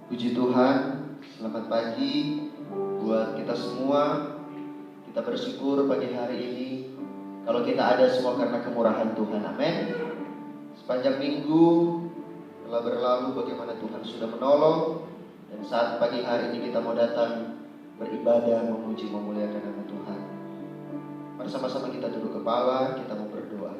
Puji Tuhan, selamat pagi buat kita semua. Kita bersyukur pagi hari ini kalau kita ada semua karena kemurahan Tuhan. Amin. Sepanjang minggu telah berlalu, bagaimana Tuhan sudah menolong, dan saat pagi hari ini kita mau datang beribadah, memuji, memuliakan nama Tuhan. Mari sama-sama kita duduk kepala, kita mau berdoa.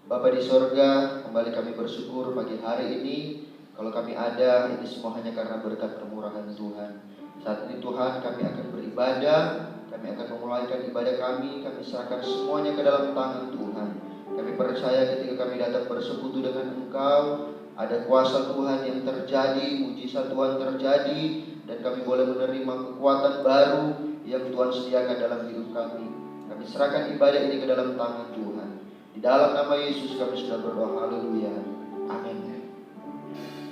Bapa di sorga, kembali kami bersyukur pagi hari ini. Kalau kami ada, ini semua hanya karena berkat kemurahan Tuhan. Saat ini Tuhan, kami akan beribadah, kami akan memulaikan ibadah kami serahkan semuanya ke dalam tangan Tuhan. Kami percaya ketika kami datang bersekutu dengan Engkau, ada kuasa Tuhan yang terjadi, mujizat Tuhan terjadi, dan kami boleh menerima kekuatan baru yang Tuhan sediakan dalam hidup kami. Kami serahkan ibadah ini ke dalam tangan Tuhan. Di dalam nama Yesus kami sudah berdoa, haleluya, amin.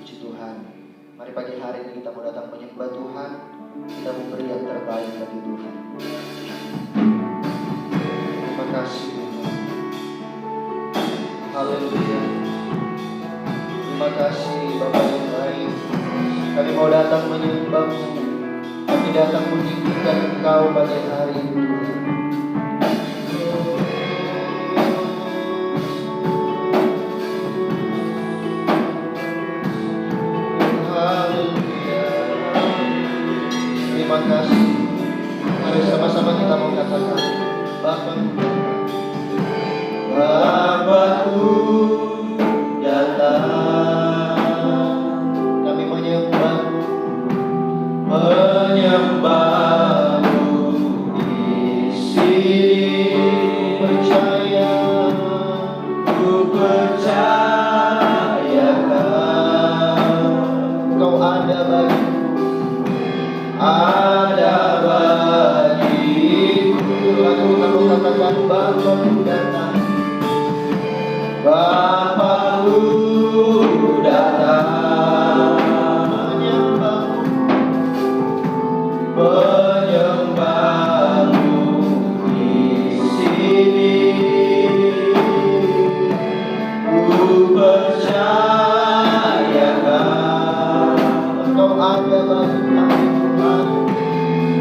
Puji Tuhan. Mari pagi hari ini kita mau datang menyembah Tuhan. Kita mau beri yang terbaik bagi Tuhan. Terima kasih Tuhan. Haleluya. Terima kasih Bapa yang baik. Kami mau datang menyembah-Mu. Kami datang meninggikan Engkau pada hari ini Tuhan. Terima kasih. Mari sama-sama kita mau katakan Bapa-Ku datang. Kami menyembah-Mu di sini. Percaya, ku percayakan Kau ada bagiku. Ada bagiku. Lalu kamu katakan Bapa-Ku datang. Bapa-Ku datang. Menyembah-Mu di sini. Ku percayakan Engkau ada bagiku.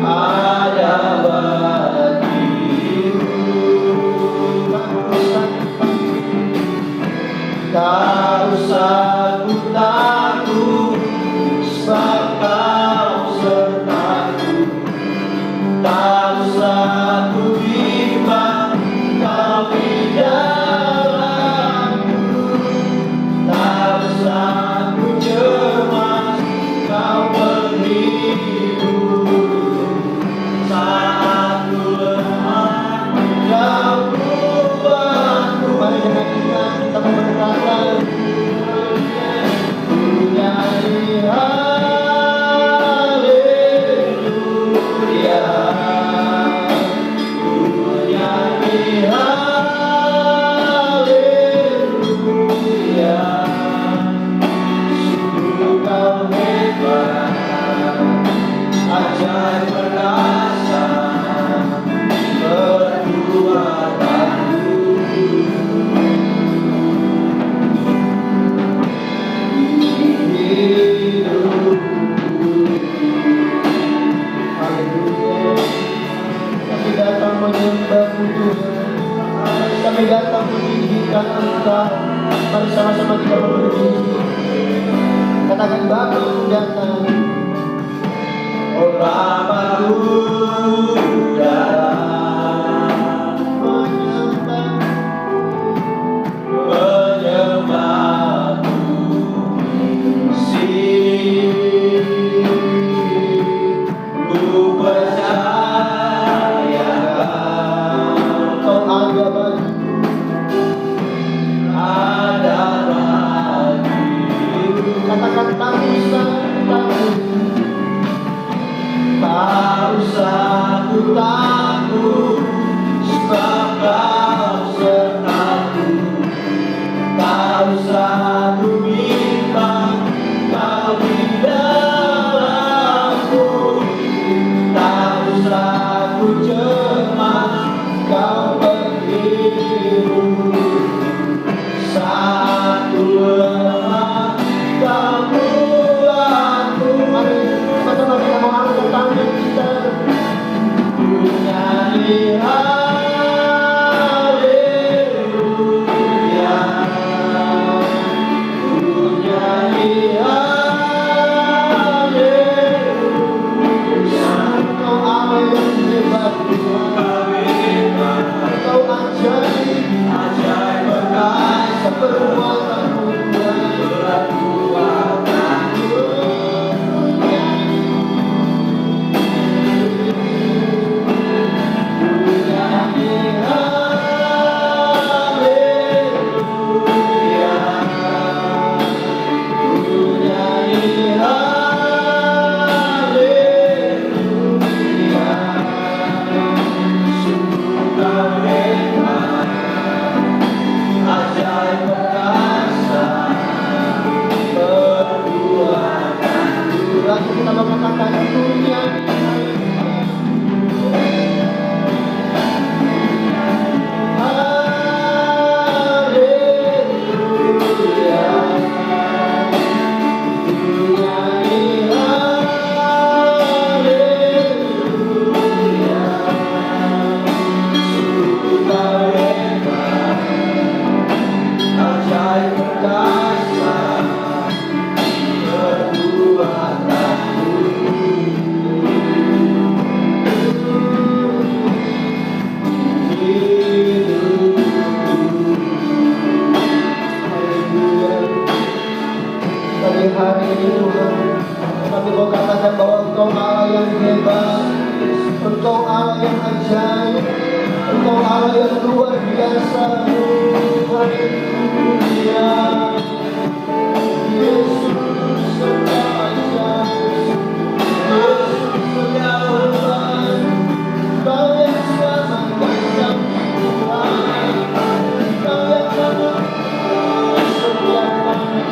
Ada bagiku. Tak usah ku takut, sebab Kau sertaku. Tak usah ku bimbang, Kau di dalamku. Tak usah ku cemas, Kau menghibur. Saat ku lemah, Kau kuatku. Mari dengan iman kita berkata, ku nyanyi haleluya, ku nyanyi haleluya. Sungguh Kau hebat, ajaib perkasa perbuatanmu. Haleluya. Kami datang menyembah-Mu Tuhan. Kami datang meninggikan Engkau. Mari sama-sama kita berdiri. Katakan Bapa-Ku datang. Oh Bapa-Ku datang. Menyembah-Mu di sini. Ku percayakan Kau ada bagiku. Ada bagiku. Katakan tak usah takut. Tak usah ku takut, sebab Kau sertaku. Tak usah ku bimbang, Kau di dalamku. Tak usah ku cemas, Kau menghibur. Saat ku lemah, Kau kuatku. ajaib, Engkau Allah yang luar biasa. Haleluya. Yesus Engkau ajaib, Yesus Engkau Tuhan, Engkau yang selamatkan kami Tuhan, Engkau yang menebus setiap kami.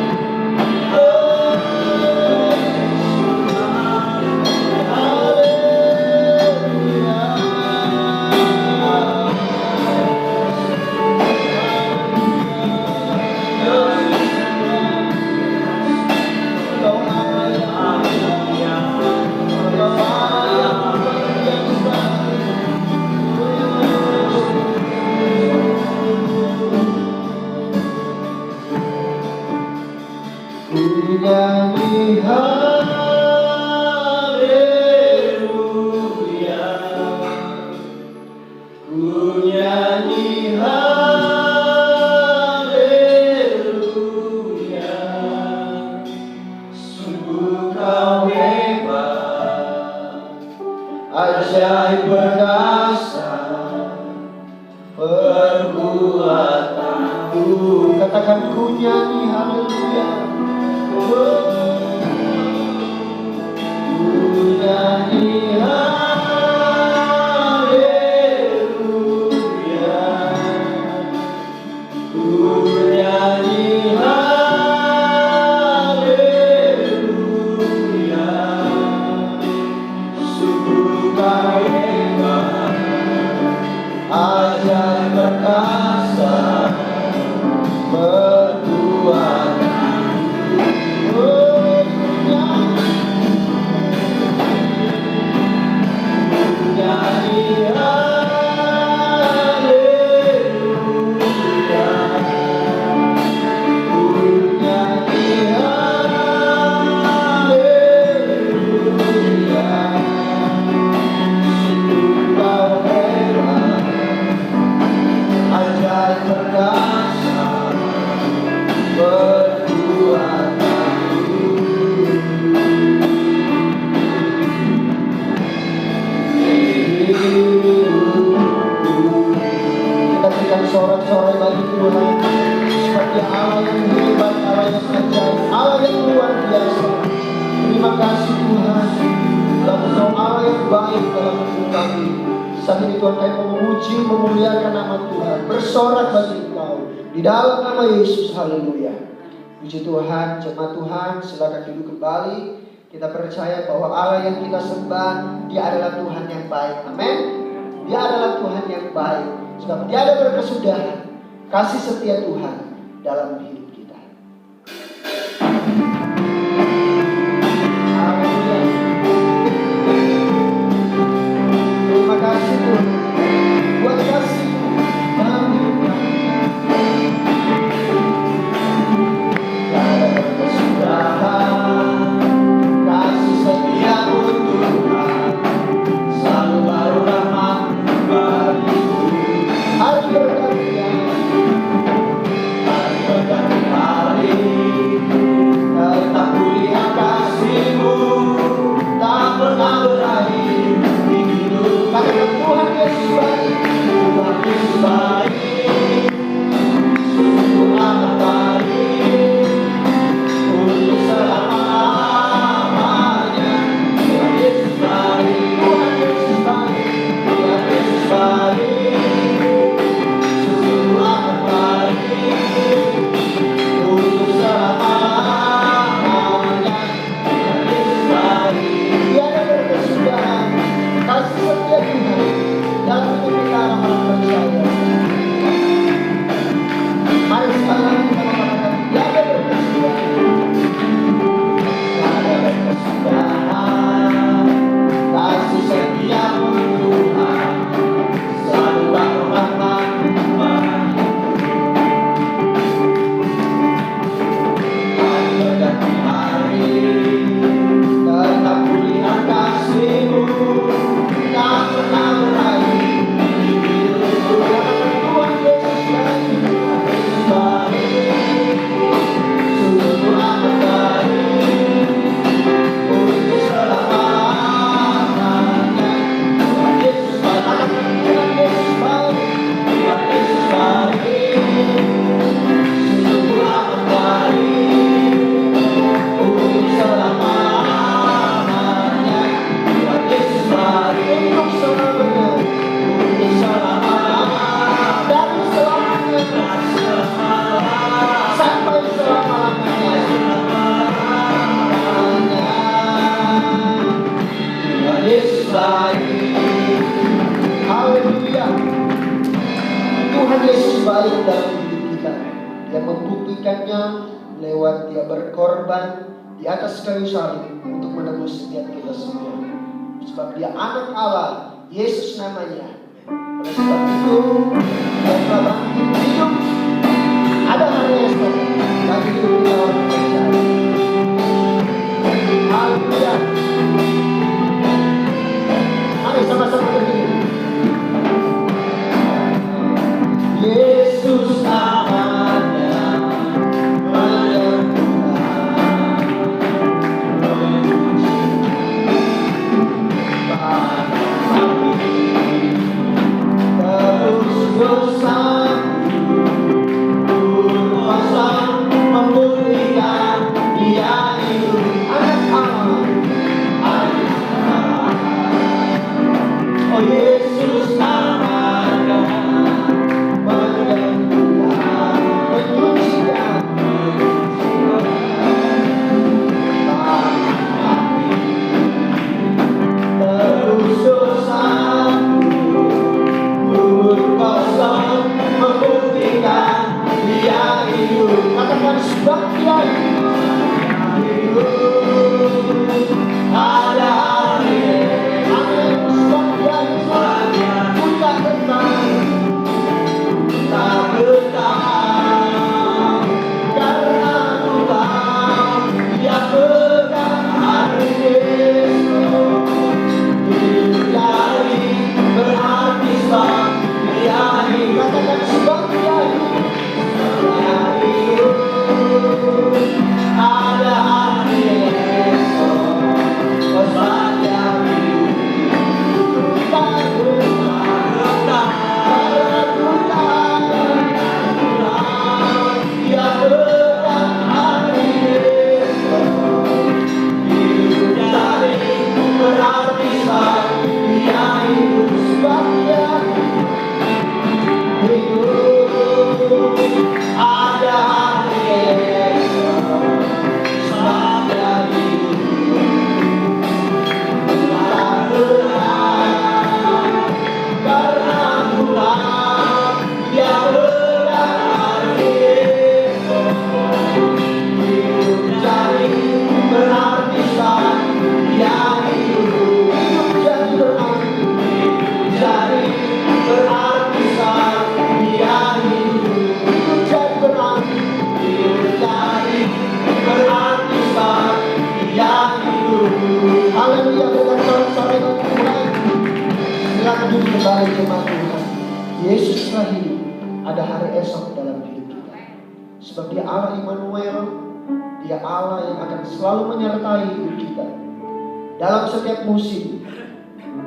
Nyanyi haleluya, ku nyanyi haleluya, sungguh kau hebat, ajaib berdasar perbuatanmu. Katakan ku nyanyi haleluya. Ku nyanyi haleluya, ku nyanyi haleluya, sungguh kau hebat, ajaib berdasar perbuatan. Sorak-sorai bagi Tuhan, seperti Allah yang hebat, Allah yang ajaib, Allah yang luar biasa. Terima kasih Tuhan, dalam Engkau Allah yang baik dalam hidup kami. Saat ini Tuhan kami memuji, memuliakan nama Tuhan, bersorak bagi Engkau di dalam nama Yesus. Haleluya. Puji Tuhan, jemaat Tuhan, silakan duduk kembali. Kita percaya bahwa Allah yang kita sembah, Dia adalah Tuhan yang baik. Amin. Dia adalah Tuhan yang baik. Sebab tiada berkesudahan kasih setia Tuhan dalam hidup kita. Haleluya. Terima kasih Tuhan buat kasih dalam hidup kami. Tiada berkesudahan kasih setiamu Tuhan, selalu baru rahmat-Mu bagiku. Hari bergantian, hari bergantian. pemberiannya lewat dia berkorban di atas kayu salib untuk menebus setiap kita semua. Sebab dia anak Allah, Yesus namanya. Oleh sebab itu, dia telah bangkit hidup. Ada hari esok bagi hidup kita orang percaya. Haleluya. Mari sama-sama berdiri. Yesus namanya menyembuhkan, terus bersatu berkuasa membuktikan Dia hidup. Anak Allah, oh Yesus namanya menyembuhkan, menyucikan, terus bersatu berkuasa membuktikan Dia hidup. Katakan sebab Dia hidup. Ada hari, amin. Sebab Dia hidup. Ku tak tenang, tak bertahan, karena ku tahu Dia pegang hari esok. Hidup dari berarti sebab Dia hidup. Katakan sebab Dia hidup. Dia hidup. Ada hari esok. Oh sebab Dia hidup. Tak bertahan, karena ku tahu Dia pegang hari esok. Hidup dari berarti sebab Dia hidup. Sebab Dia hidup. Ada hari esok. Sebab Dia hidup. Tak bertahan, karena ku tahu Dia pegang hari esok. Hidup dari berarti sebab Dia hidup. Hidup jadi berarti. Hidup jadi berarti sebab Dia hidup. Hidup jadi berarti. Hidup jadi berarti sebab Dia hidup. Haleluya. Berikan sorak-sorai mulai. Silakan duduk kembali jemaat Tuhan. Yesus telah hidup. Ada hari esok dalam hidup kita. Sebab Dia Allah Immanuel. Dia Allah yang akan selalu menyertai hidup kita. Dalam setiap musim,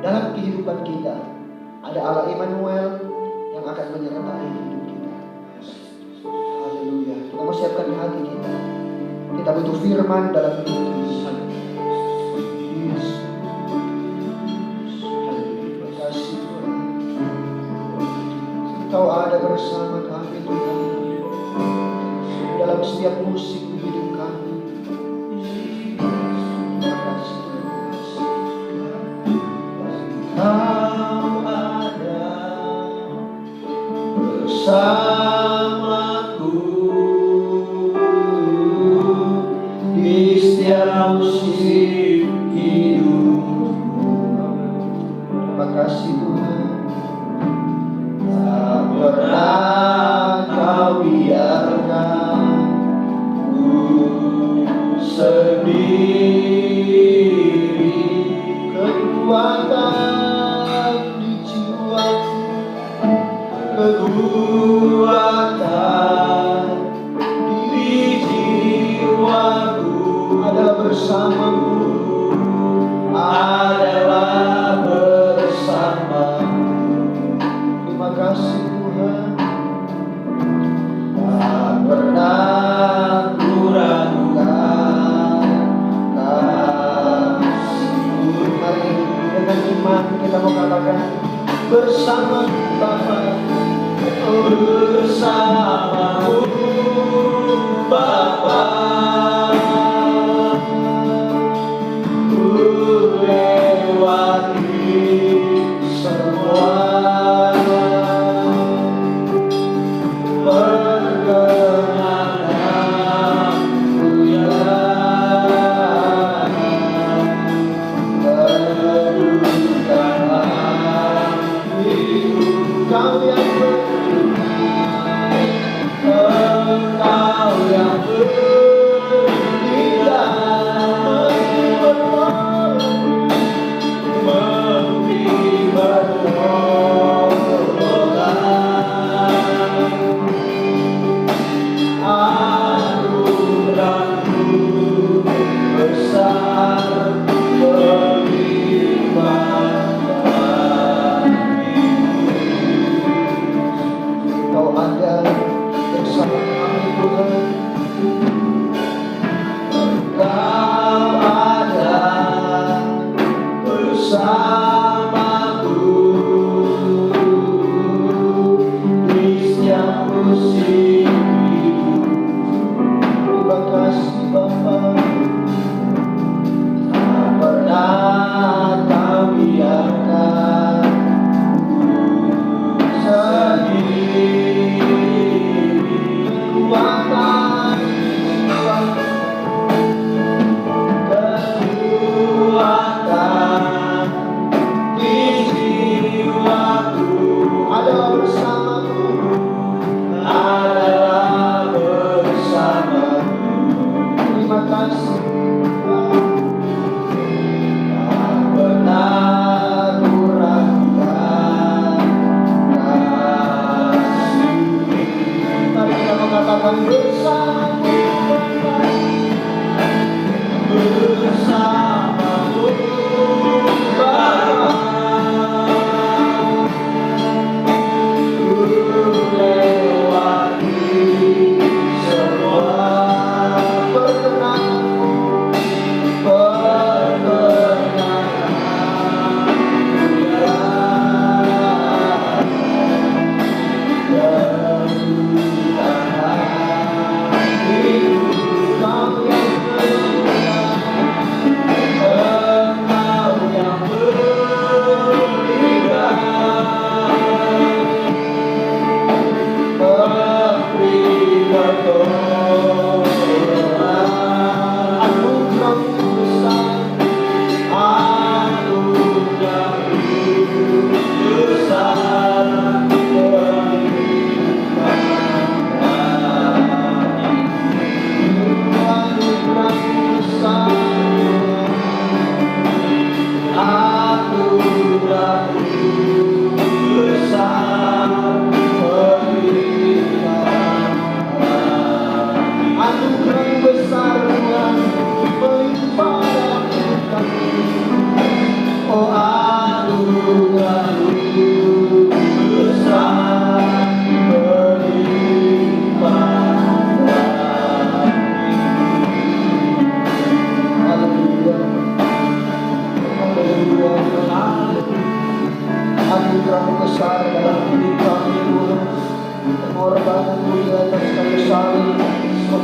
dalam kehidupan kita, ada Allah Immanuel yang akan menyertai hidup kita. Haleluya. Kita mau siapkan di hati kita. Kita butuh firman dalam hidup kita. Yes. Terima kasih Tuhan. Engkau ada bersama kami Tuhan. Dalam setiap musim hidup kami. Terima kasih Tuhan. Kau ada bersamaku di setiap musim hidup. Terima kasih Tuhan. Tak pernah Kau biarkan sendiri. Kekuatan di jiwaku, kekuatan di jiwaku ada bersamamu, adalah bersamamu. Terima kasih Tuhan. Tak pernah ku ragukan kasih-Mu. Mari dengan iman kita mau katakan bersama Bapa, bersamamu Bapa, ku lewati semua perkenanan.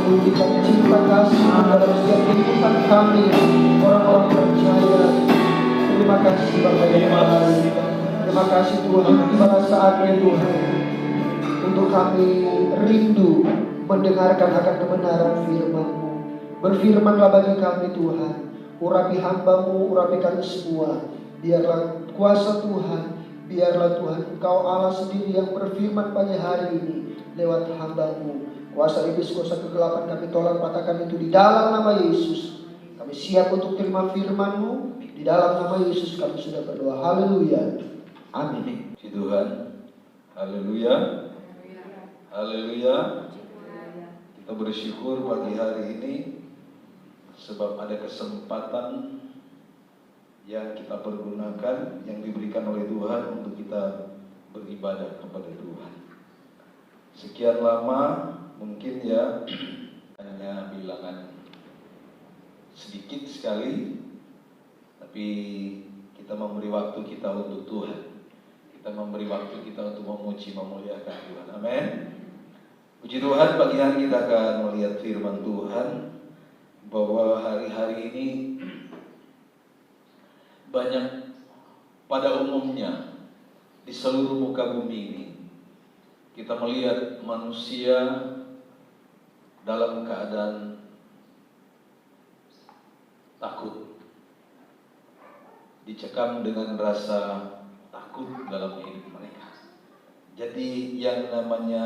memberikan cinta kasih dalam setiap kehidupan kami, orang-orang percaya. Terima kasih Bapak yang Maha. Terima kasih Tuhan, pada saatnya Tuhan, untuk kami rindu mendengarkan akan kebenaran firman-Mu. Berfirmanlah bagi kami Tuhan, urapi hamba-Mu, urapi kami semua. Biarlah kuasa Tuhan, biarlah Tuhan Engkau Allah sendiri yang berfirman pada hari ini lewat hamba-Mu. Kuasa iblis, kuasa kegelapan kami tolak, patahkan itu di dalam nama Yesus. Kami siap untuk terima firman-Mu. Di dalam nama Yesus kami sudah berdoa. Haleluya. Amin. Puji Tuhan. Haleluya. Haleluya. Kita bersyukur pagi hari ini sebab ada kesempatan yang kita pergunakan, yang diberikan oleh Tuhan untuk kita beribadah kepada Tuhan. Sekian lama mungkin ya hanya bilangan sedikit sekali, tapi kita memberi waktu kita untuk Tuhan. Kita memberi waktu kita untuk memuji, memuliakan Tuhan. Amin. Puji Tuhan, pagi hari kita akan melihat firman Tuhan bahwa hari-hari ini banyak pada umumnya di seluruh muka bumi ini kita melihat manusia dalam keadaan takut, dicekam dengan rasa takut dalam hidup mereka. Jadi yang namanya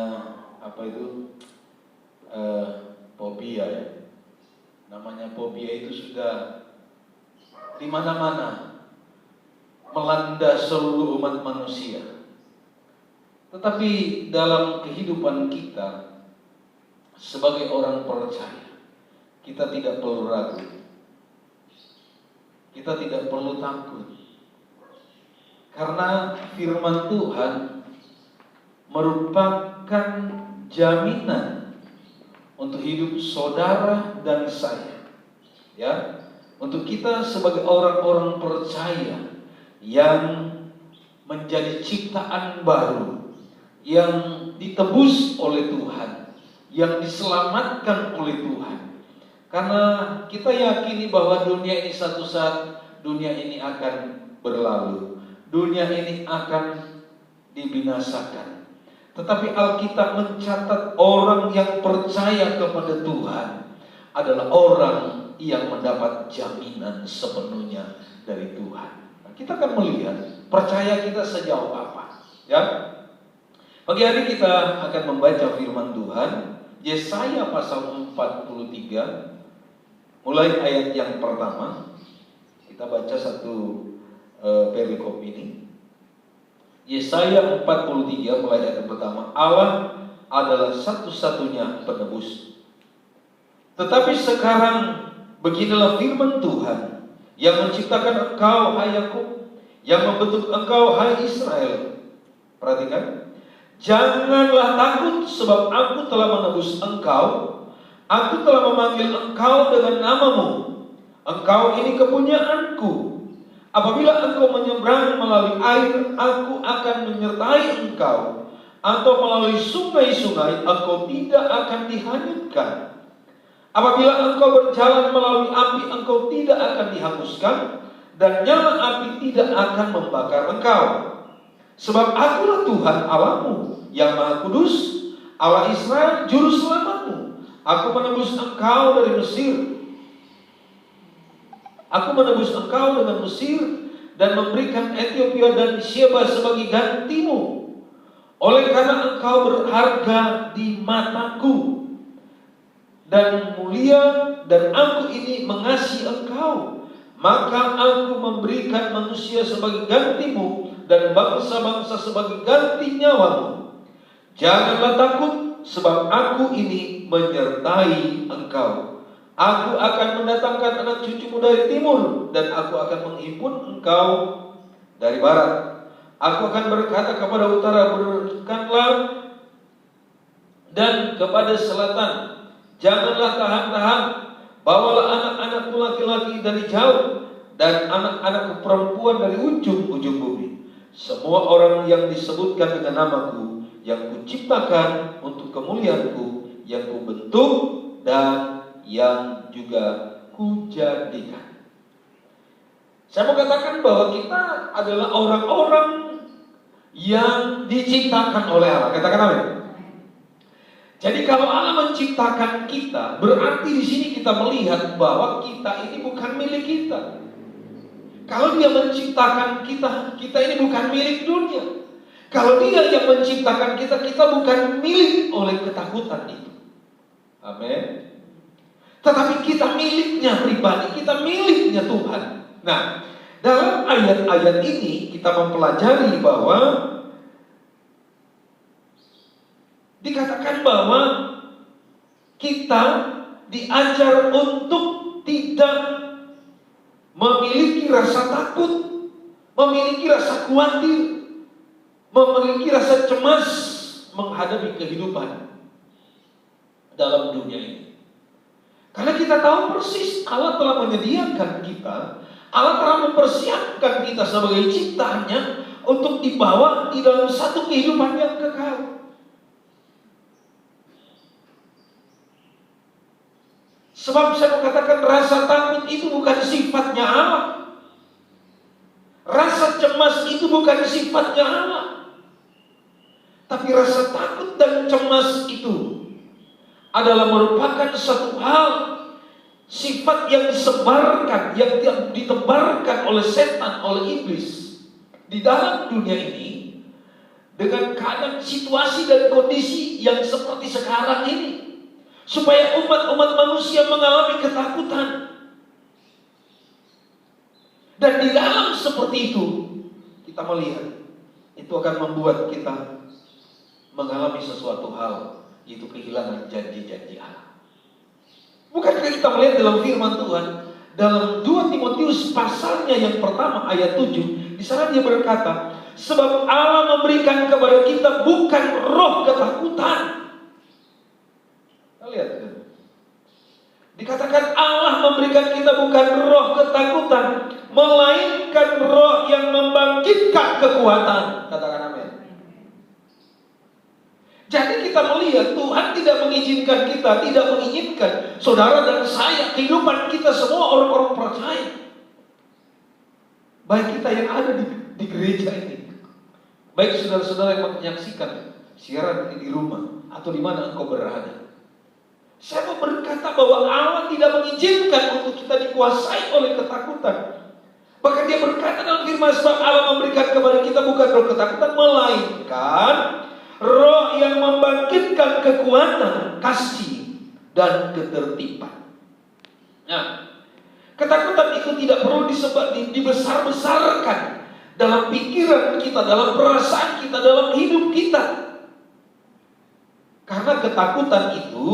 fobia ya. Namanya fobia itu sudah di mana-mana melanda seluruh umat manusia. Tetapi dalam kehidupan kita sebagai orang percaya, kita tidak perlu ragu. Kita tidak perlu takut. Karena firman Tuhan merupakan jaminan untuk hidup saudara dan saya. Ya, untuk kita sebagai orang-orang percaya yang menjadi ciptaan baru, yang ditebus oleh Tuhan, yang diselamatkan oleh Tuhan. Karena kita yakini bahwa dunia ini satu saat dunia ini akan berlalu. Dunia ini akan dibinasakan. Tetapi Alkitab mencatat orang yang percaya kepada Tuhan adalah orang yang mendapat jaminan sepenuhnya dari Tuhan. Nah, kita akan melihat percaya kita sejauh apa. Ya, pagi hari kita akan membaca firman Tuhan Yesaya pasal 43 mulai ayat yang pertama. Kita baca satu perikop ini. Yesaya 43 mulai ayat yang pertama. Allah adalah satu-satunya penebus. Tetapi sekarang beginilah firman Tuhan yang menciptakan engkau hai Yakub, yang membentuk engkau hai Israel. Perhatikan, janganlah takut sebab aku telah menebus engkau. Aku telah memanggil engkau dengan namamu. Engkau ini kepunyaanku. Apabila engkau menyeberang melalui air, aku akan menyertai engkau. Atau melalui sungai-sungai, engkau tidak akan dihanyutkan. Apabila engkau berjalan melalui api, engkau tidak akan dihanguskan. Dan nyala api tidak akan membakar engkau. Sebab akulah Tuhan Allahmu yang Maha Kudus, Allah Israel, Juru Selamatmu. Aku menebus engkau dari Mesir. Aku menebus engkau dengan Mesir dan memberikan Ethiopia dan Sheba sebagai gantimu. Oleh karena engkau berharga di mataku dan mulia, dan aku ini mengasihi engkau, maka aku memberikan manusia sebagai gantimu dan bangsa-bangsa sebagai ganti nyawamu. Janganlah takut, sebab aku ini menyertai engkau. Aku akan mendatangkan anak cucumu dari timur, dan aku akan menghimpun engkau dari barat. Aku akan berkata kepada utara, berkanlah, dan kepada selatan, janganlah tahan-tahan. Bawalah anak-anakmu laki-laki dari jauh, dan anak-anakku perempuan dari ujung-ujung bumi. Semua orang yang disebutkan dengan namaku, yang kuciptakan untuk kemuliaanku, yang kubentuk dan yang juga kujadikan. Saya mau katakan bahwa kita adalah orang-orang yang diciptakan oleh Allah. Katakan amin. Jadi kalau Allah menciptakan kita, berarti di sini kita melihat bahwa kita ini bukan milik kita. Kalau Dia menciptakan kita, kita ini bukan milik dunia. Kalau Dia yang menciptakan kita, kita bukan milik oleh ketakutan itu. Amin. Tetapi kita miliknya pribadi, kita miliknya Tuhan. Nah, dalam ayat-ayat ini kita mempelajari bahwa dikatakan bahwa kita diajar untuk tidak memiliki rasa takut, memiliki rasa khawatir, memiliki rasa cemas menghadapi kehidupan dalam dunia ini. Karena kita tahu persis Allah telah menyediakan kita, Allah telah mempersiapkan kita sebagai ciptaannya untuk dibawa di dalam satu kehidupan yang kekal. Sebab saya mau katakan rasa takut itu bukan sifatnya Allah. Rasa cemas itu bukan sifatnya Allah. Tapi rasa takut dan cemas itu adalah merupakan satu hal, sifat yang disebarkan, yang ditebarkan oleh setan, oleh iblis di dalam dunia ini dengan keadaan situasi dan kondisi yang seperti sekarang ini, supaya umat-umat manusia mengalami ketakutan. Dan di dalam seperti itu kita melihat itu akan membuat kita mengalami sesuatu hal, yaitu kehilangan janji-janji Allah. Bukankah kita melihat dalam firman Tuhan dalam 2 Timotius pasalnya yang pertama ayat 7, di sana Dia berkata, sebab Allah memberikan kepada kita bukan roh ketakutan. Kita lihat kan? Dikatakan Allah memberikan kita bukan roh ketakutan, melainkan roh yang membangkitkan kekuatan. Katakan amin. Jadi kita melihat Tuhan tidak mengizinkan kita, tidak menginginkan saudara dan saya, kehidupan kita semua orang-orang percaya, baik kita yang ada di gereja ini, baik saudara-saudara yang menyaksikan siaran ini di rumah atau di mana engkau berada. Saya mau berkata bahwa Allah tidak mengizinkan untuk kita dikuasai oleh ketakutan. Bahkan Dia berkata dalam firman, sebab Allah memberikan kepada kita bukan roh ketakutan, melainkan roh yang membangkitkan kekuatan, kasih, dan ketertiban. Nah, ketakutan itu tidak perlu dibesar-besarkan dalam pikiran kita, dalam perasaan kita, dalam hidup kita. Karena ketakutan itu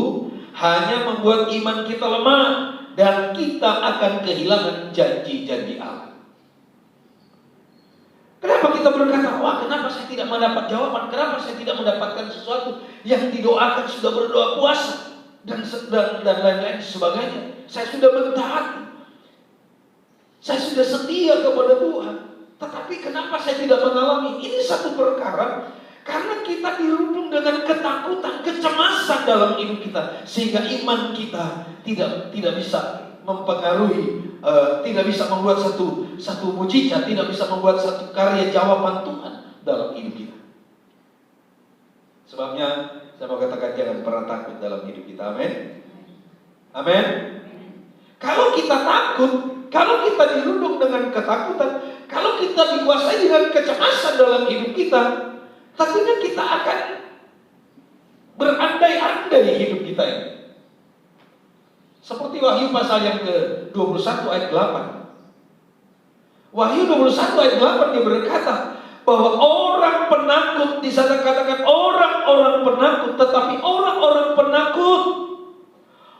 hanya membuat iman kita lemah dan kita akan kehilangan janji-janji Allah. Kenapa kita berkata, wah kenapa saya tidak mendapat jawaban, kenapa saya tidak mendapatkan sesuatu yang didoakan, sudah berdoa puasa dan lain-lain sebagainya. Saya sudah mentaati, saya sudah setia kepada Tuhan, tetapi kenapa saya tidak mengalami? Ini satu perkara, karena kita dirundung dengan ketakutan, kecemasan dalam hidup kita, sehingga iman kita tidak bisa mempengaruhi, tidak bisa membuat satu mujizat, tidak bisa membuat satu karya jawaban Tuhan dalam hidup kita. Sebabnya saya mau katakan jangan pernah takut dalam hidup kita. Amin. Amin. Kalau kita takut, kalau kita dirundung dengan ketakutan, kalau kita dikuasai dengan kecemasan dalam hidup kita, tentunya kita akan berandai-andai hidup kita ini. Seperti Wahyu pasal yang ke-21 ayat 8. Wahyu 21 ayat 8 Dia berkata bahwa orang penakut, di sana katakan orang-orang penakut, tetapi orang-orang penakut,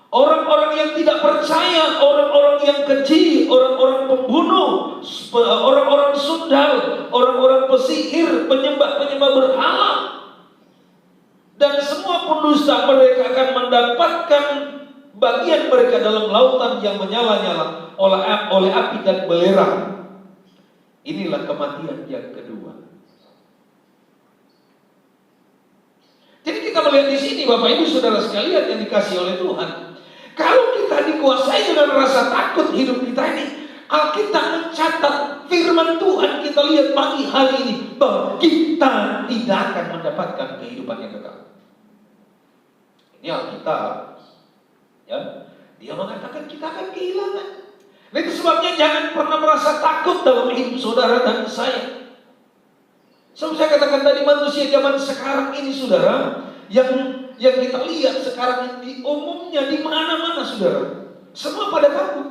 orang-orang yang tidak percaya, orang-orang yang keji, orang-orang pembunuh, orang-orang sundal, orang-orang pesihir, penyembah-penyembah berhala, dan semua pendusta, mereka akan mendapatkan bagian mereka dalam lautan yang menyala-nyala oleh api dan belerang. Inilah kematian yang kedua. Jadi kita melihat di sini, Bapak Ibu Saudara sekalian yang dikasihi oleh Tuhan, Kalau kita dikuasai dengan rasa takut hidup kita ini, Alkitab mencatat firman Tuhan kita lihat pagi hari ini bahwa kita tidak akan mendapatkan kehidupan yang kekal. Ini Alkitab, ya, dia mengatakan kita akan kehilangan. Nah, itu sebabnya jangan pernah merasa takut dalam hidup saudara dan saya. Seperti saya katakan tadi, manusia zaman sekarang ini, saudara, yang kita lihat sekarang ini umumnya di mana-mana, saudara, semua pada takut.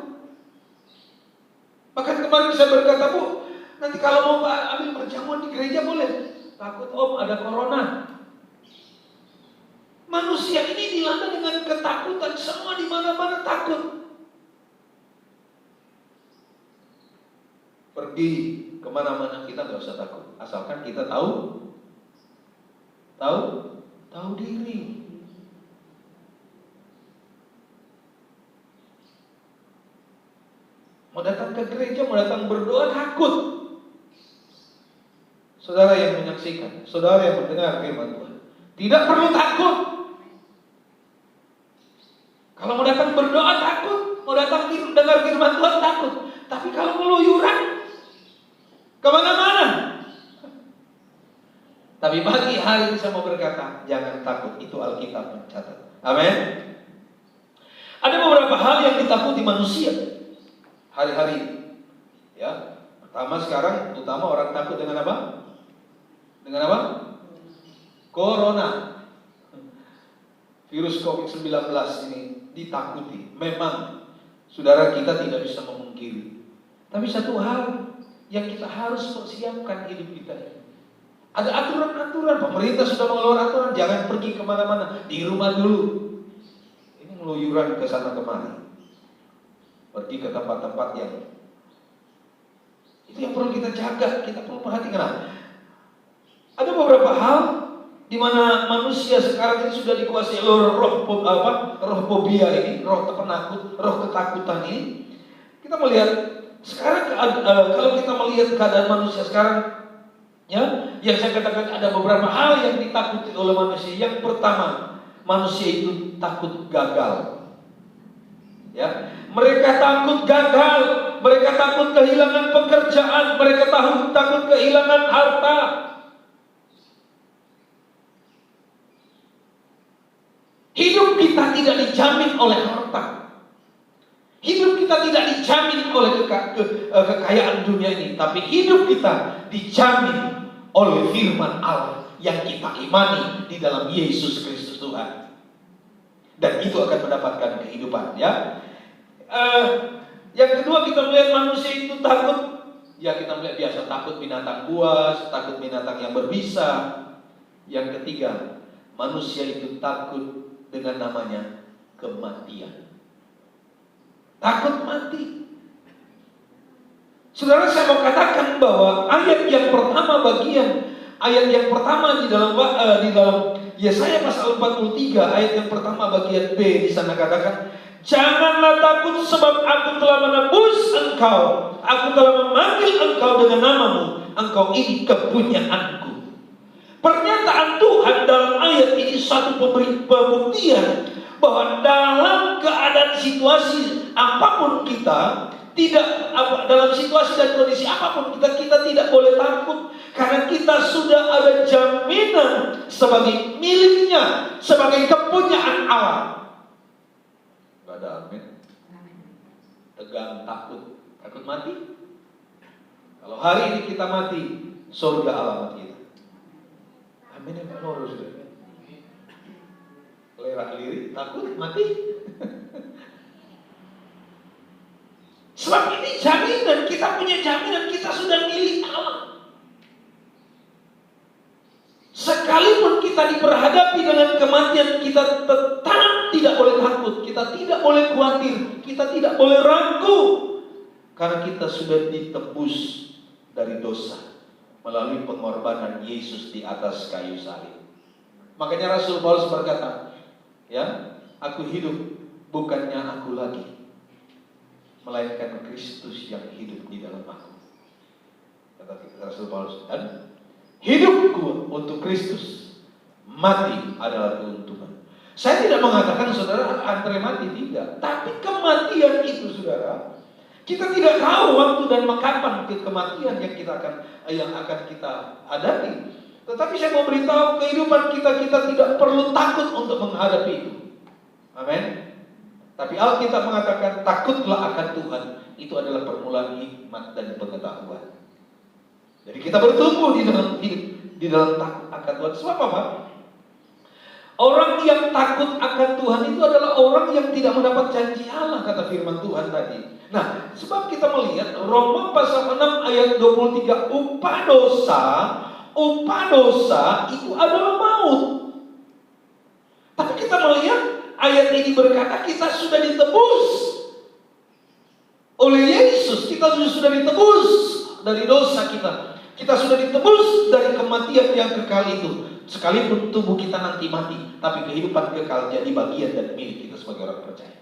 Bahkan kemarin saya berkata, Bu, nanti kalau mau ambil perjamuan di gereja boleh. Takut Om ada corona. Manusia ini dilanda dengan ketakutan, semua di mana-mana takut. Pergi kemana-mana kita nggak usah takut, asalkan kita tahu diri. Mau datang ke gereja, mau datang berdoa takut. Saudara yang menyaksikan, saudara yang mendengar firman Tuhan, tidak perlu takut. Kalau mau datang berdoa takut, mau datang dengar firman Tuhan takut. Tapi kalau keluyuran kemana-mana. Tapi pagi hari ini saya mau berkata, jangan takut, itu Alkitab mencatat. Amin. Ada beberapa hal yang ditakuti manusia hari-hari. Ya, pertama sekarang, utama orang takut dengan apa? Dengan apa? Corona. Virus COVID-19 ini ditakuti. Memang, saudara, kita tidak bisa memungkiri. Tapi satu hal yang kita harus persiapkan hidup kita ini. Ada aturan-aturan, pemerintah sudah mengeluarkan aturan, jangan pergi kemana-mana, di rumah dulu. Ini meluyuran ke sana kemari, pergi ke tempat-tempat yang itu yang perlu kita jaga, kita perlu perhatikan. Ada beberapa hal di mana manusia sekarang ini sudah dikuasai oleh roh fobia ini, roh penakut, roh ketakutan ini. Kita melihat sekarang kalau kita melihat keadaan manusia sekarang, ya, yang saya katakan ada beberapa hal yang ditakuti oleh manusia. Yang pertama, manusia itu takut gagal. Ya, mereka takut gagal, mereka takut kehilangan pekerjaan, mereka takut kehilangan harta. Hidup kita tidak dijamin oleh harta. Hidup kita tidak dijamin oleh kekayaan dunia ini, tapi hidup kita dijamin oleh firman Allah yang kita imani di dalam Yesus Kristus Tuhan. Dan itu akan mendapatkan kehidupan, ya. Yang kedua, kita melihat manusia itu takut. Ya, kita melihat biasa takut binatang buas, takut binatang yang berbisa. Yang ketiga, manusia itu takut dengan namanya kematian. Takut mati. Saudara, saya mau katakan bahwa ayat yang pertama di dalam Yesaya pasal 43 ayat yang pertama bagian B di sana katakan, janganlah takut sebab aku telah menebus engkau, aku telah memanggil engkau dengan namamu, engkau ini kepunyaanku. Pernyataan Tuhan dalam ayat ini satu pembuktian bahwa dalam keadaan situasi apapun kita, dalam situasi dan kondisi apapun kita tidak boleh takut, karena kita sudah ada jaminan sebagai miliknya, sebagai kepunyaan Allah. Gak ada amin. Tegang, takut mati. Kalau hari ini kita mati, surga alamat kita. Amin ya Pak Loro sudah. Lerak lirik, takut mati. Sebab ini jaminan, kita punya jaminan, kita sudah milik Allah. Sekalipun kita diperhadapi dengan kematian, kita tetap tidak boleh takut, kita tidak boleh khawatir, kita tidak boleh ragu, karena kita sudah ditebus dari dosa melalui pengorbanan Yesus di atas kayu salib. Makanya Rasul Paulus berkata, ya, aku hidup bukannya aku lagi, melainkan Kristus yang hidup di dalam aku. Kata Rasul Paulus, dan hidupku untuk Kristus, mati adalah keuntungan. Saya tidak mengatakan saudara antre mati, tidak. Tapi kematian itu saudara, kita tidak tahu waktu dan kapan kematian yang akan kita hadapi. Tetapi saya mau beritahu kehidupan kita tidak perlu takut untuk menghadapi itu. Amin. Tapi Alkitab mengatakan takutlah akan Tuhan. Itu adalah permulaan hikmat dan pengetahuan. Jadi kita bertumbuh di dalam hidup, di dalam takut akan Tuhan. Sebab apa? Orang yang takut akan Tuhan itu adalah orang yang tidak mendapat janji Allah, kata firman Tuhan tadi. Nah, sebab kita melihat Roma pasal 6 ayat 23, upah dosa itu adalah maut. Tapi kita melihat ayat ini berkata kita sudah ditebus oleh Yesus. Kita sudah ditebus dari dosa kita. Kita sudah ditebus dari kematian yang kekal itu. Sekalipun tubuh kita nanti mati, tapi kehidupan kekal jadi bagian dan milik kita sebagai orang percaya.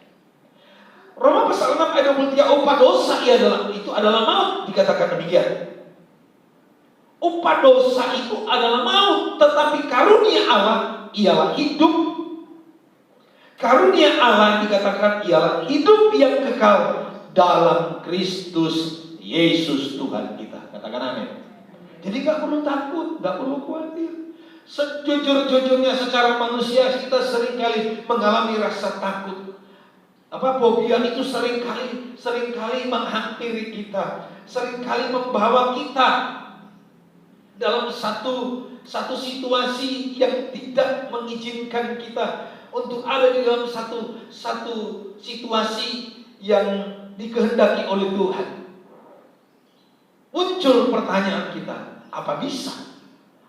Roma pasal 6 ayat 23, upah dosa itu adalah maut, dikatakan demikian. Upah dosa itu adalah maut, tetapi karunia Allah ialah hidup. Karunia Allah dikatakan ialah hidup yang kekal dalam Kristus Yesus Tuhan kita. Katakan amin. Jadi gak perlu takut, gak perlu khawatir. Sejujur-jujurnya secara manusia kita seringkali mengalami rasa takut. Fobia itu seringkali menghampiri kita, seringkali membawa kita dalam satu situasi yang tidak mengizinkan kita untuk ada di dalam satu situasi yang dikehendaki oleh Tuhan. Muncul pertanyaan kita, apa bisa?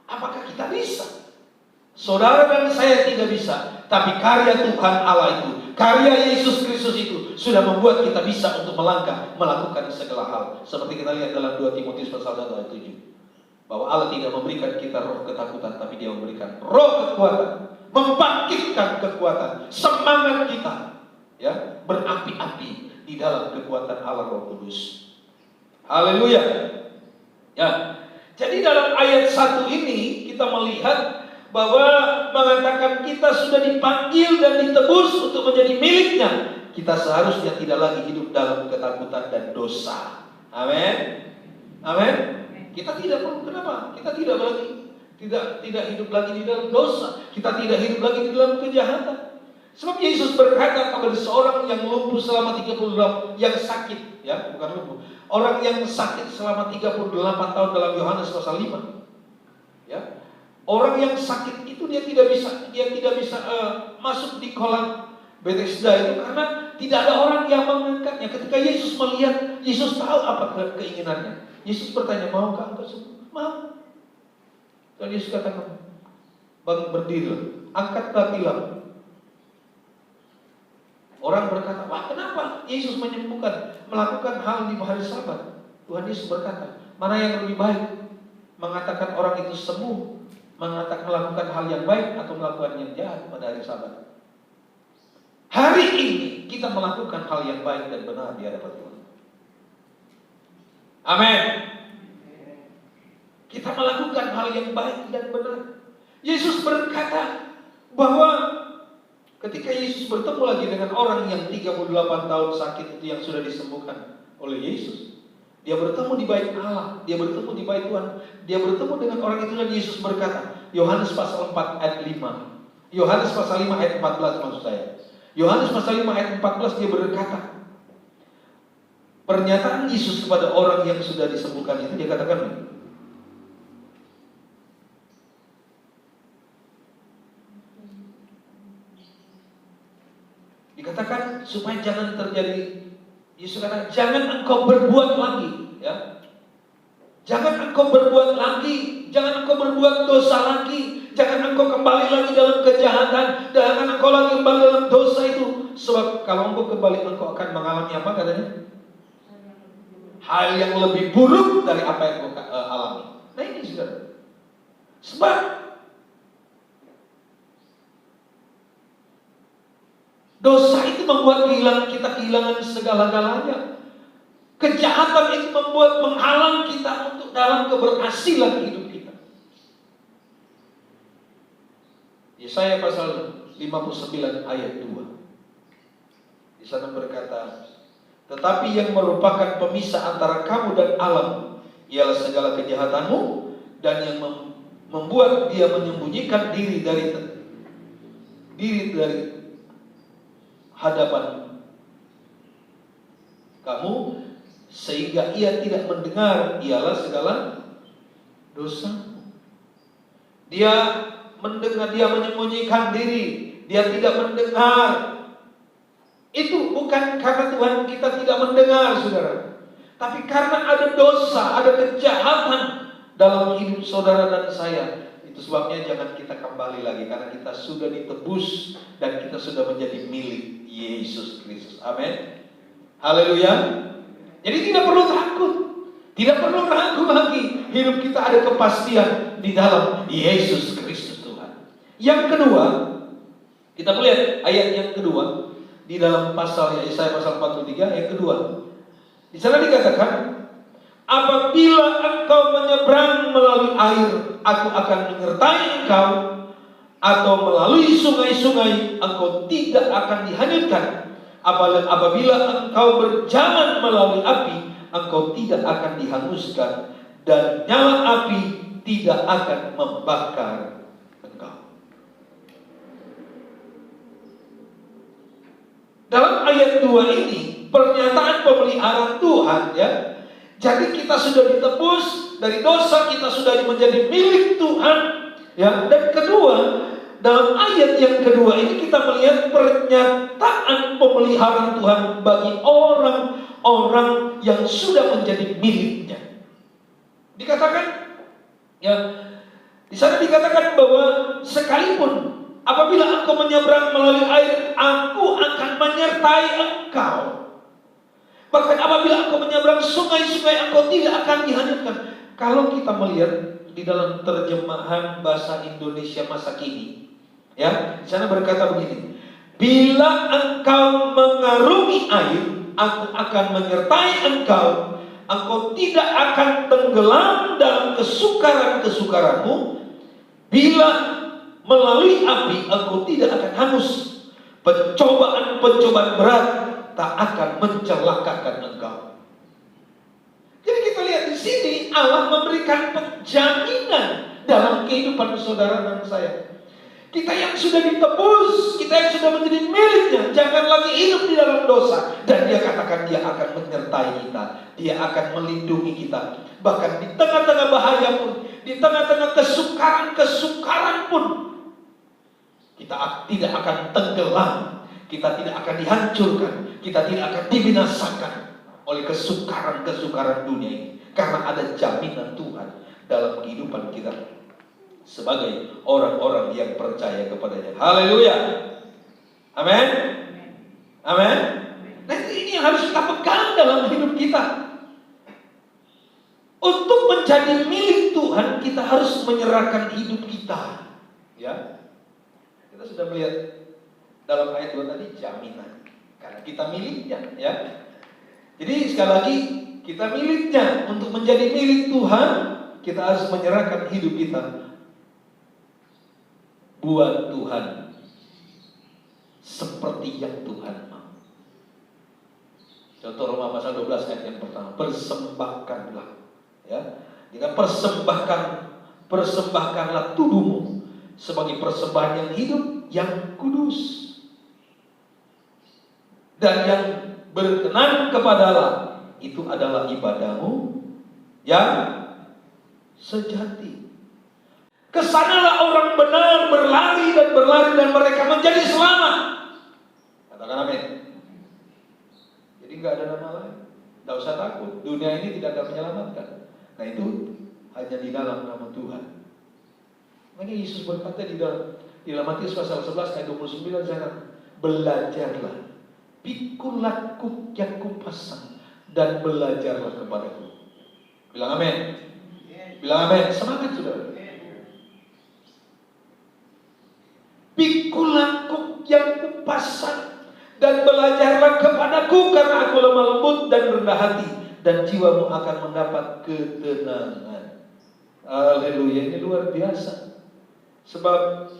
Apakah kita bisa? Saudara dan saya tidak bisa, tapi karya Tuhan Allah itu, karya Yesus Kristus itu sudah membuat kita bisa untuk melangkah, melakukan segala hal. Seperti kita lihat dalam 2 Timotius pasal 1 ayat 7, bahwa Allah tidak memberikan kita roh ketakutan, tapi Dia memberikan roh kekuatan, membangkitkan kekuatan, semangat kita, ya, berapi-api di dalam kekuatan Allah Roh Kudus. Haleluya. Ya. Jadi dalam ayat 1 ini kita melihat bahwa mengatakan kita sudah dipanggil dan ditebus untuk menjadi miliknya. Kita seharusnya tidak lagi hidup dalam ketakutan dan dosa. Amin. Amin. Kita tidak perlu, kenapa? Kita tidak hidup lagi di dalam dosa. Kita tidak hidup lagi di dalam kejahatan. Sebab Yesus berkata kepada seorang yang lumpuh selama 38, yang sakit, ya, bukan lumpuh. Orang yang sakit selama 38 tahun dalam Yohanes pasal 5. Ya. Orang yang sakit itu dia tidak bisa masuk di kolam Bethesda itu karena tidak ada orang yang mengangkatnya. Ketika Yesus melihat, Yesus tahu apa keinginannya. Yesus bertanya, maukah engkau sembuh? Mau. Dan Yesus katakan, berdiri, angkatlah tilam. Orang berkata, wah kenapa Yesus menyembuhkan, melakukan hal di hari Sabat? Tuhan Yesus berkata, mana yang lebih baik? Mengatakan orang itu sembuh, melakukan hal yang baik atau melakukan yang jahat pada hari Sabat? Hari ini kita melakukan hal yang baik dan benar di hadapan Tuhan. Amin. Kita melakukan hal yang baik dan benar. Yesus berkata bahwa ketika Yesus bertemu lagi dengan orang yang 38 tahun sakit itu yang sudah disembuhkan oleh Yesus, dia bertemu di bait Allah, dia bertemu di bait Tuhan, dia bertemu dengan orang itu dan Yesus berkata, Yohanes pasal 4 ayat 5. Yohanes pasal 5 ayat 14 maksud saya. Yohanes pasal 5 ayat 14 dia berkata, pernyataan Yesus kepada orang yang sudah disembuhkan itu dia katakan, dikatakan supaya jangan terjadi, Yesus kata, jangan engkau berbuat lagi, ya. Jangan engkau berbuat lagi, jangan engkau berbuat dosa lagi, jangan engkau kembali lagi dalam kejahatan, jangan engkau lagi kembali dalam dosa itu. Sebab kalau engkau kembali, engkau akan mengalami apa katanya? Hal yang lebih buruk dari apa yang engkau alami. Nah ini saudara. Sebab dosa itu membuat kita kehilangan segala-galanya. Kejahatan itu membuat menghalang kita untuk dalam keberhasilan hidup kita. Yesaya pasal 59 ayat 2. Di sana berkata, tetapi yang merupakan pemisah antara kamu dan alam ialah segala kejahatanmu, dan yang membuat dia menyembunyikan diri dari hadapan kamu sehingga ia tidak mendengar ialah segala dosa. Dia mendengar, dia menyembunyikan diri, dia tidak mendengar. Itu bukan karena Tuhan kita tidak mendengar, saudara, tapi karena ada dosa, ada kejahatan dalam hidup saudara dan saya. Itu sebabnya jangan kita kembali lagi, karena kita sudah ditebus dan kita sudah menjadi milik Yesus Kristus. Amin. Haleluya. Jadi tidak perlu takut, tidak perlu ragu lagi. Hidup kita ada kepastian di dalam Yesus Kristus Tuhan. Yang kedua, kita melihat ayat yang kedua di dalam pasal Yesaya pasal 43 ayat kedua. Di sana dikatakan, apabila engkau menyeberang melalui air, aku akan menyertai engkau, atau melalui sungai-sungai, engkau tidak akan dihanyutkan. Apabila engkau berjalan melalui api, engkau tidak akan dihanguskan, dan nyala api tidak akan membakar engkau. Dalam ayat 2 ini pernyataan pemeliharaan Tuhan, ya. Jadi kita sudah ditebus dari dosa, kita sudah menjadi milik Tuhan, ya. Dan kedua, dalam ayat yang kedua ini kita melihat pernyataan pemeliharaan Tuhan bagi orang-orang yang sudah menjadi miliknya. Dikatakan, ya, di sana dikatakan bahwa sekalipun apabila engkau menyeberang melalui air, aku akan menyertai engkau. Bahkan apabila engkau menyeberang sungai-sungai, engkau tidak akan dihanyutkan. Kalau kita melihat di dalam terjemahan bahasa Indonesia masa kini, ya, di sana berkata begini, bila engkau mengarungi air, aku akan menyertai engkau. Engkau tidak akan tenggelam dalam kesukaran-kesukaranmu. Bila melalui api, engkau tidak akan hangus. Pencobaan-pencobaan berat tak akan mencelakakan engkau. Jadi kita lihat di sini Allah memberikan penjaminan dalam kehidupan saudara dan saya. Kita yang sudah ditebus, kita yang sudah menjadi miliknya, jangan lagi hidup di dalam dosa. Dan dia katakan dia akan menyertai kita, dia akan melindungi kita. Bahkan di tengah-tengah bahaya pun, di tengah-tengah kesukaran pun, kita tidak akan tenggelam, kita tidak akan dihancurkan, kita tidak akan dibinasakan oleh kesukaran-kesukaran dunia ini. Karena ada jaminan Tuhan dalam kehidupan kita sebagai orang-orang yang percaya kepadanya. Haleluya. Amin. Amin. Nah, ini yang harus kita pegang dalam hidup kita. Untuk menjadi milik Tuhan, kita harus menyerahkan hidup kita. Ya. Kita sudah melihat dalam ayat 2 tadi jaminan. Karena kita miliknya, ya. Jadi sekali lagi, kita miliknya. Untuk menjadi milik Tuhan, kita harus menyerahkan hidup kita buat Tuhan seperti yang Tuhan mau. Contoh Roma pasal 12 ayat yang pertama, persembahkanlah, ya. Dengan persembahkanlah tubuhmu sebagai persembahan yang hidup, yang kudus, dan yang berkenan kepada Allah. Itu adalah ibadahmu yang sejati. Kesanalah orang benar berlari dan mereka menjadi selamat. Katakan amin. Jadi nggak ada nama lain. Nggak usah takut. Dunia ini tidak akan menyelamatkan. Nah itu hanya di dalam nama Tuhan. Makanya Yesus berkata di dalam Matius pasal 11 ayat 29, jangan belajarlah, pikulah yang kupasang dan belajarlah kepadaku. Bilang amin. Bilang amin. Semangat saudara. Pikulah yang kupasang dan belajarlah kepadaku, karena aku lemah lembut dan rendah hati, dan jiwamu akan mendapat ketenangan. Haleluya, ini luar biasa. Sebab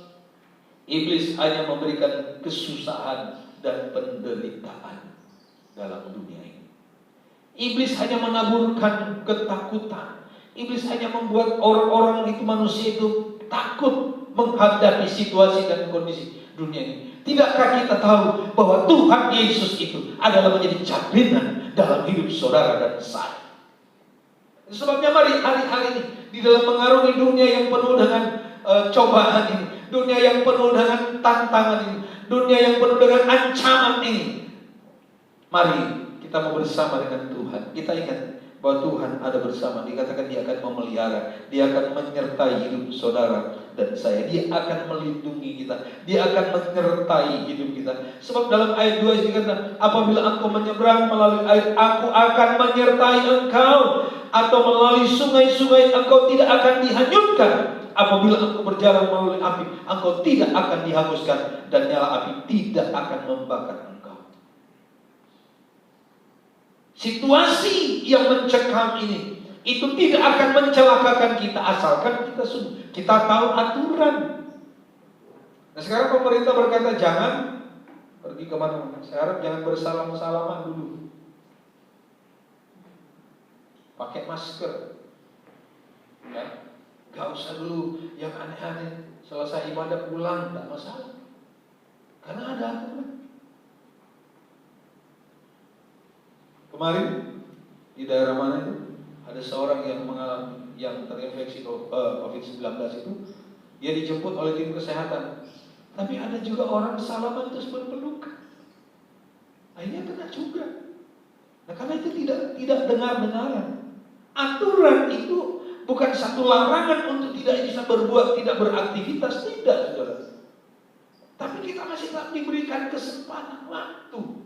Iblis hanya memberikan kesusahan dan penderitaan dalam dunia ini. Iblis hanya menaburkan ketakutan. Iblis hanya membuat orang-orang itu, manusia itu takut menghadapi situasi dan kondisi dunia ini. Tidakkah kita tahu bahwa Tuhan Yesus itu adalah menjadi jaminan dalam hidup saudara dan saya? Sebabnya mari hari-hari ini di dalam mengarungi dunia yang penuh dengan cobaan ini, dunia yang penuh dengan tantangan ini, dunia yang penuh dengan ancaman ini, mari kita mau bersama dengan Tuhan. Kita ingat bahwa Tuhan ada bersama. Dikatakan Dia akan memelihara, Dia akan menyertai hidup saudara dan saya. Dia akan melindungi kita, Dia akan menyertai hidup kita. Sebab dalam ayat 2 dikatakan, apabila engkau menyeberang melalui air, aku akan menyertai engkau. Atau melalui sungai-sungai, engkau tidak akan dihanyutkan. Apabila engkau berjalan melalui api, engkau tidak akan dihanguskan, dan nyala api tidak akan membakar engkau. Situasi yang mencekam ini itu tidak akan mencelakakan kita asalkan kita sungguh, kita tahu aturan. Nah sekarang pemerintah berkata jangan pergi kemana-mana. Saya harap jangan bersalam-salaman dulu. Pakai masker, ya, gak usah dulu yang aneh-aneh. Selesai ibadah pulang, gak masalah, karena ada aturan. Kemarin di daerah mana itu ada seorang yang mengalami, yang terinfeksi COVID-19 itu, dia dijemput oleh tim kesehatan. Tapi ada juga orang salaman terus berpelukan, akhirnya kena juga. Nah karena itu tidak dengar-dengaran. Aturan itu bukan satu larangan untuk tidak bisa berbuat, tidak beraktivitas, tidak, saudara. Tapi kita masih tak diberikan kesempatan waktu.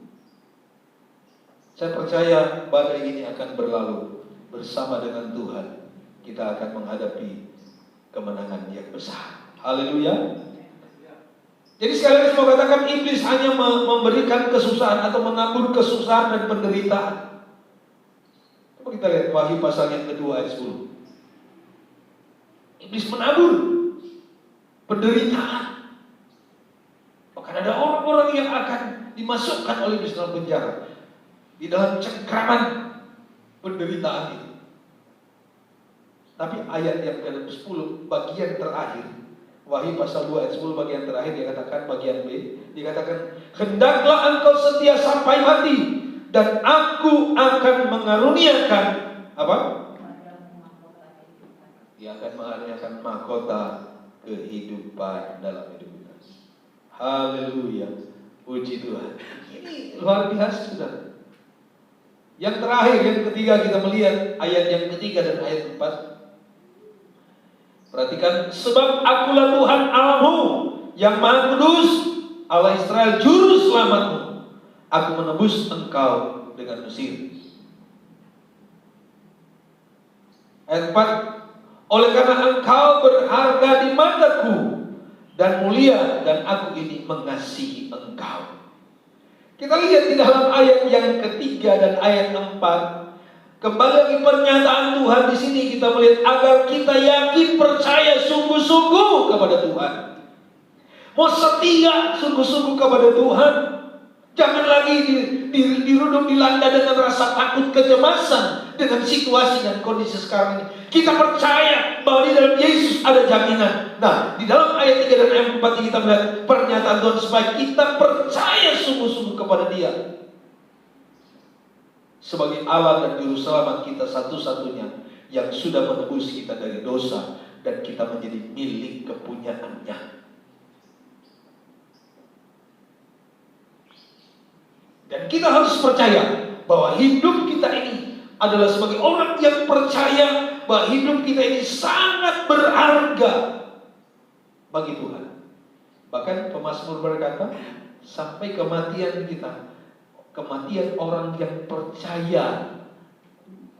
Saya percaya badai ini akan berlalu. Bersama dengan Tuhan kita akan menghadapi kemenangan yang besar. Haleluya. Jadi sekali lagi saya mau katakan, iblis hanya memberikan kesusahan atau menabur kesusahan dan penderitaan. Coba kita lihat Wahyu pasal yang kedua ayat 10. Iblis menabur penderitaan. Bahkan ada orang-orang yang akan dimasukkan oleh iblis dalam penjara, di dalam cengkraman penderitaan itu. Tapi ayat yang ke-10 bagian terakhir, Wahyu pasal 2 ayat 10 bagian terakhir, dikatakan bagian B, dikatakan, hendaklah engkau setia sampai mati, dan aku akan mengaruniakan apa? Dia akan mengaruniakan mahkota kehidupan dalam hidup kita. Haleluya, puji Tuhan. Ini luar biasa, saudara. Yang terakhir, yang ketiga, kita melihat ayat yang ketiga dan ayat 4. Perhatikan, sebab akulah Tuhan Allahmu yang Maha Kudus, Allah Israel juru selamatmu. Aku menebus engkau dengan Mesir. Ayat 4, oleh karena engkau berharga di mataku dan mulia, dan aku ini mengasihi engkau. Kita lihat di dalam ayat yang ketiga dan ayat 4, kembali lagi pernyataan Tuhan di sini kita melihat agar kita yakin, percaya sungguh-sungguh kepada Tuhan. Mau setia sungguh-sungguh kepada Tuhan. Jangan lagi diruduk dilanda dengan rasa takut, kecemasan dengan situasi dan kondisi sekarang ini. Kita percaya bahwa di dalam Yesus ada jaminan. Nah, di dalam ayat 3 dan ayat 4 kita melihat pernyataan Tuhan supaya kita percaya sungguh-sungguh kepada Dia sebagai Allah dan Juru Selamat kita satu-satunya yang sudah menebus kita dari dosa dan kita menjadi milik kepunyaannya. Dan kita harus percaya bahwa hidup kita ini adalah sebagai orang yang percaya bahwa hidup kita ini sangat berharga bagi Tuhan. Bahkan pemazmur berkata, sampai kematian kita, kematian orang yang percaya.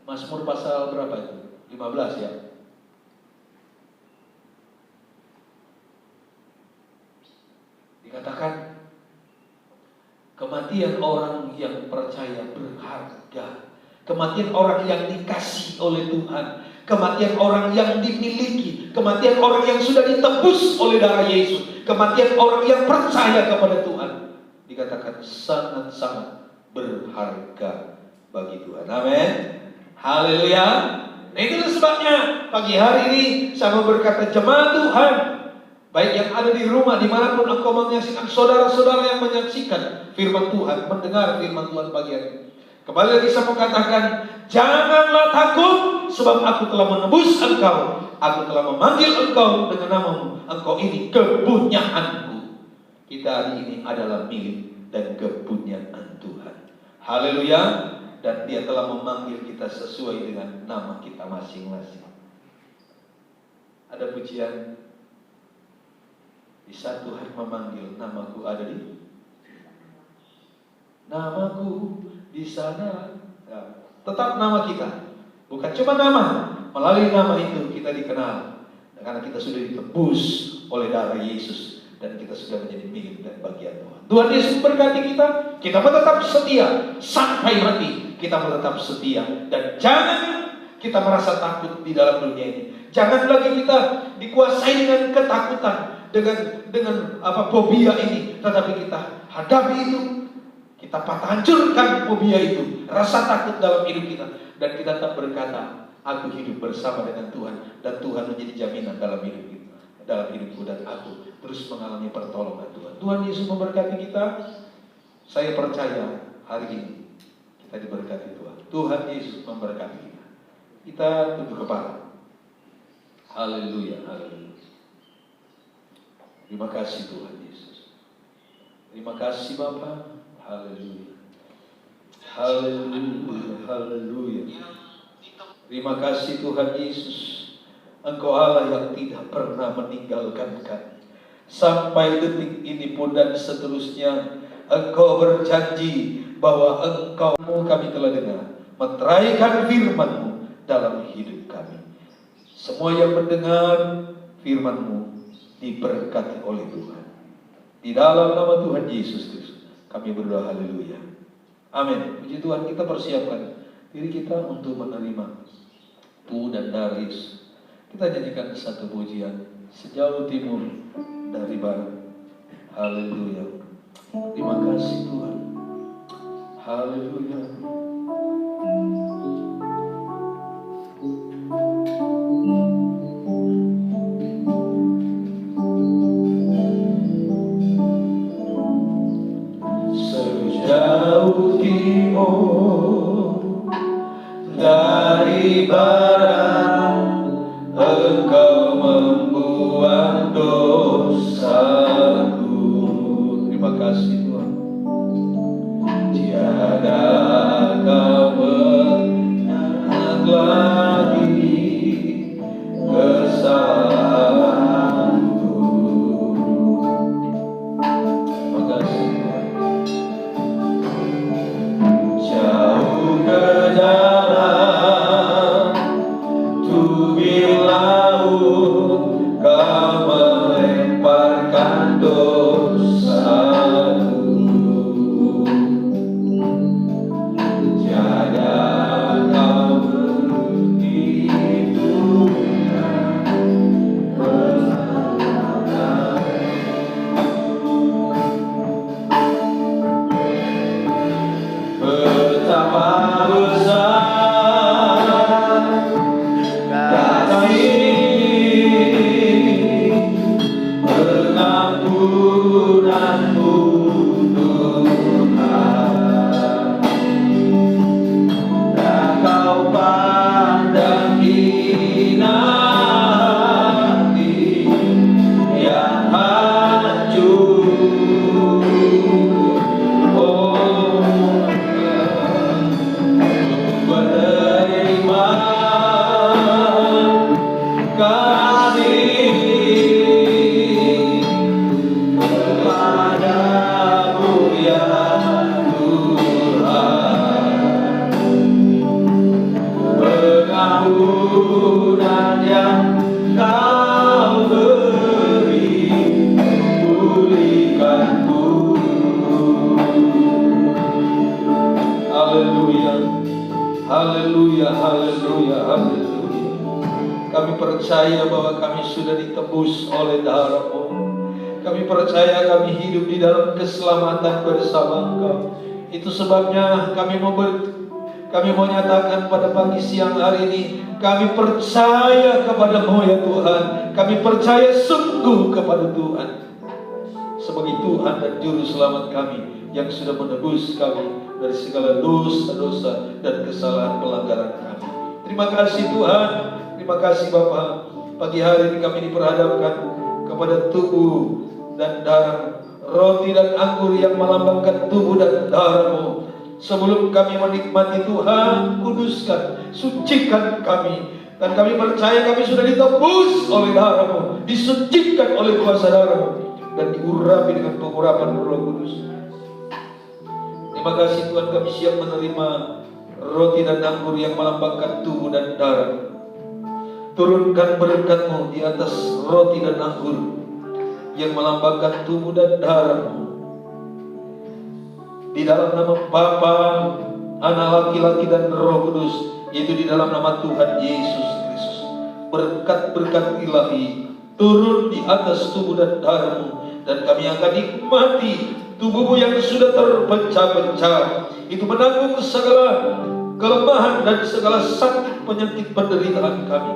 Mazmur pasal berapa itu? 15 ya. Dikatakan kematian orang yang percaya berharga. Kematian orang yang dikasih oleh Tuhan, kematian orang yang dimiliki, kematian orang yang sudah ditebus oleh darah Yesus, kematian orang yang percaya kepada Tuhan, dikatakan sangat-sangat berharga bagi Tuhan. Amin. Haleluya. Nah, itulah sebabnya pagi hari ini saya mau berkata, jemaat Tuhan, baik yang ada di rumah, dimanapun engkau menyaksikan, saudara-saudara yang menyaksikan firman Tuhan, mendengar firman Tuhan pagi hari ini, kembali lagi saya mau katakan, janganlah takut, sebab aku telah menebus engkau, aku telah memanggil engkau dengan namamu, engkau ini kepunyaanku. Kita hari ini adalah milik dan kepunyaan Tuhan. Haleluya. Dan Dia telah memanggil kita sesuai dengan nama kita masing-masing. Ada pujian, di saat Tuhan memanggil, namaku ada di, namaku di sana. Ya, tetap nama kita, bukan cuma nama. Melalui nama itu kita dikenal, karena kita sudah ditebus oleh darah Yesus, dan kita sudah menjadi milik dan bagian Tuhan. Tuhan Yesus berkati kita, kita tetap setia sampai mati. Kita tetap setia, dan jangan kita merasa takut di dalam dunia ini. Jangan lagi kita dikuasai dengan ketakutan, dengan fobia ini, tetapi kita hadapi itu. Kita patah hancurkan fobia itu, rasa takut dalam hidup kita, dan kita tetap berkata, aku hidup bersama dengan Tuhan, dan Tuhan menjadi jaminan dalam hidup kita, dalam hidupku, dan aku terus mengalami pertolongan Tuhan. Tuhan Yesus memberkati kita. Saya percaya hari ini kita diberkati Tuhan. Tuhan Yesus memberkati kita. Kita tunduk kepala. Haleluya, haleluya. Terima kasih Tuhan Yesus. Terima kasih Bapa. Haleluya. Haleluya, haleluya. Terima kasih Tuhan Yesus. Engkau Allah yang tidak pernah meninggalkan kami. Sampai detik ini pun dan seterusnya, Engkau berjanji bahwa Engkau, kami telah dengar, meteraikan firman-Mu dalam hidup kami. Semua yang mendengar firman-Mu diberkati oleh Tuhan. Di dalam nama Tuhan Yesus Kristus kami berdoa, haleluya. Amin. Puji Tuhan, kita persiapkan diri kita untuk menerima Bu dan Daris. Kita nyanyikan satu pujian, sejauh timur dari barat. Haleluya. Terima kasih Tuhan. Haleluya. Sejauh timur dari barat, Engkau membuat dosaku. Terima kasih Tuhan. Tiada kau mengingat lagi kesalahanku. Terima kasih Tuhan. Jauh ke dalam tubir laut, kau melemparkan dosaku. Tiada kau menghitungkan betapa besar kasih pengampunanmu Tuhan. Dan kau pandang hina hati yang hancur. Oh, beriman kasih kepadamu ya Tuhan. Pengampunan yang kau beri, pulihkanku. Haleluya. Kami percaya bahwa kami sudah ditebus oleh darah-Mu. Kami percaya kami hidup di dalam keselamatan bersama Engkau. Itu sebabnya kami mau nyatakan pada pagi siang hari ini, kami percaya kepada-Mu ya Tuhan. Kami percaya sungguh kepada Tuhan sebagai Tuhan dan Juru Selamat kami yang sudah menebus kami dari segala dosa-dosa dan kesalahan pelanggaran kami. Terima kasih Tuhan, terima kasih Bapa. Pagi hari ini kami diperhadapkan kepada tubuh dan darah, roti dan anggur yang melambangkan tubuh dan darah-Mu. Sebelum kami menikmati Tuhan, kuduskan, sucikan kami. Dan kami percaya kami sudah ditebus oleh darah-Mu, disucikan oleh kuasa darah-Mu, dan diurapi dengan pengurapan Roh Kudus. Terima kasih Tuhan, kami siap menerima roti dan anggur yang melambangkan tubuh dan darah. Turunkan berkat-Mu di atas roti dan anggur yang melambangkan tubuh dan darah-Mu. Di dalam nama Bapa, Anak laki-laki dan Roh Kudus, yaitu di dalam nama Tuhan Yesus Kristus. Berkat-berkat ilahi turun di atas tubuh dan darah-Mu, dan kami akan nikmati tubuh-Mu yang sudah terpecah-pecah. Itu menanggung segala kelemahan dan segala sakit penyakit penderitaan kami.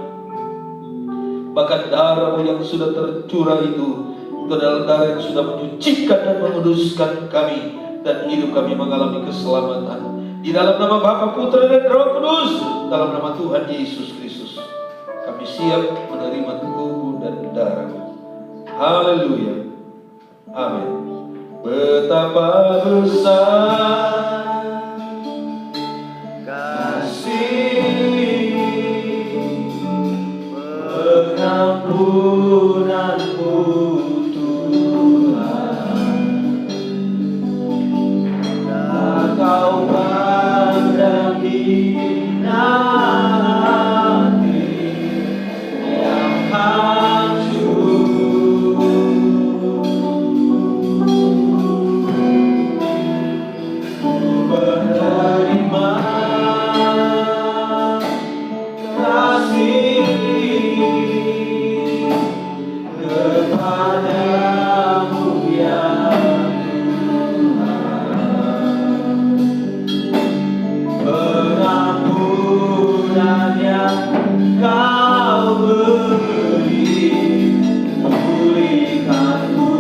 Bahkan darah-Mu yang sudah tercurah itu adalah darah yang sudah menyucikan dan menguduskan kami, dan hidup kami mengalami keselamatan. Di dalam nama Bapa, Putra dan Roh Kudus, dalam nama Tuhan Yesus Kristus, kami siap menerima tubuh dan darah. Haleluya. Amin. Betapa besar kasih pengampunan-Mu Tuhan, tak Kau pandang hina hati yang hancur. Menerima kasih kepadamu ya Tuhan, pengampunan yang Kau beri, pulihkanku.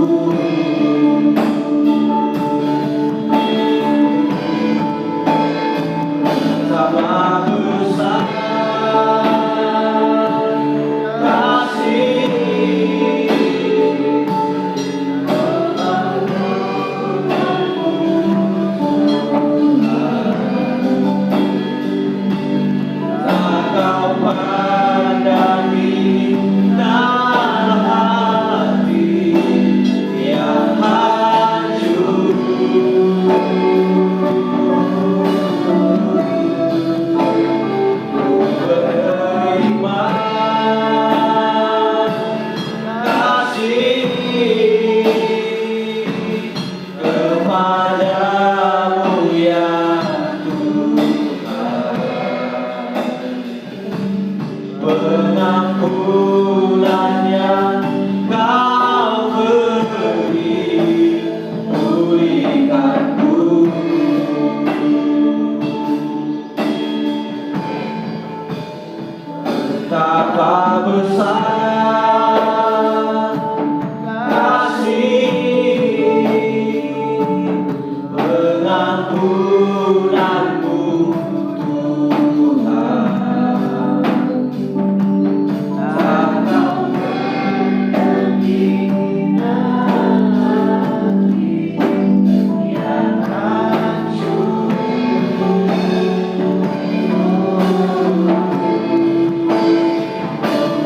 Betapa besar kasih tak Kau pandangi hati yang hancur. Menerima kasih kepadamu ya Tuhan, pengampunan yang Kau beri, pulihkanku. Betapa besar kasih pengampunan-Mu Tuhan, tak Kau menghina hati yang hancur.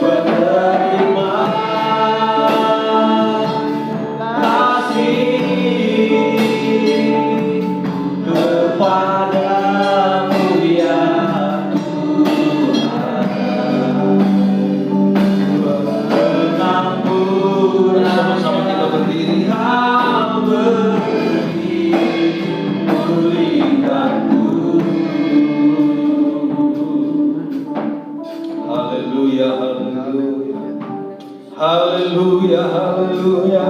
Menerima Haleluya, haleluya. Haleluya, haleluya.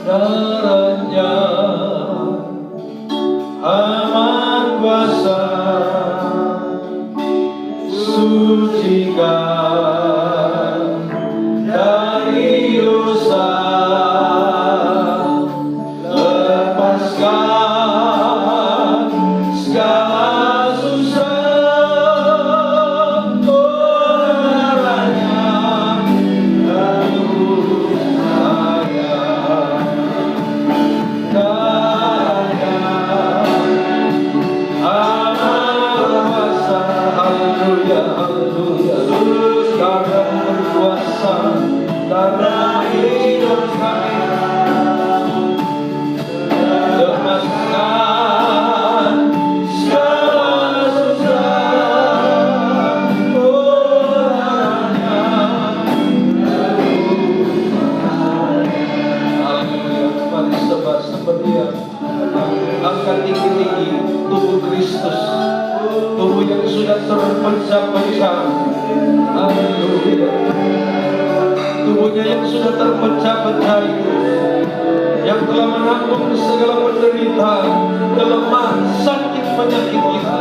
Darahnya amat kuasa, sucikan dari dosa, lepaskan segala susah. Darahnya lalu saya, darahnya amat kuasa. Haleluya, haleluya. Darah berkuasa, darah hidup kami, lepaskan segala susah. Darahnya. Haleluya. Mari sembah dia. Angkat tinggi-tinggi tubuh Kristus, tubuh yang sudah terpecah-pecah. Haleluya. Tubuhnya yang sudah terpecah-pecah itu, yang telah menanggung segala penderitaan, kelemahan, sakit, penyakit kita.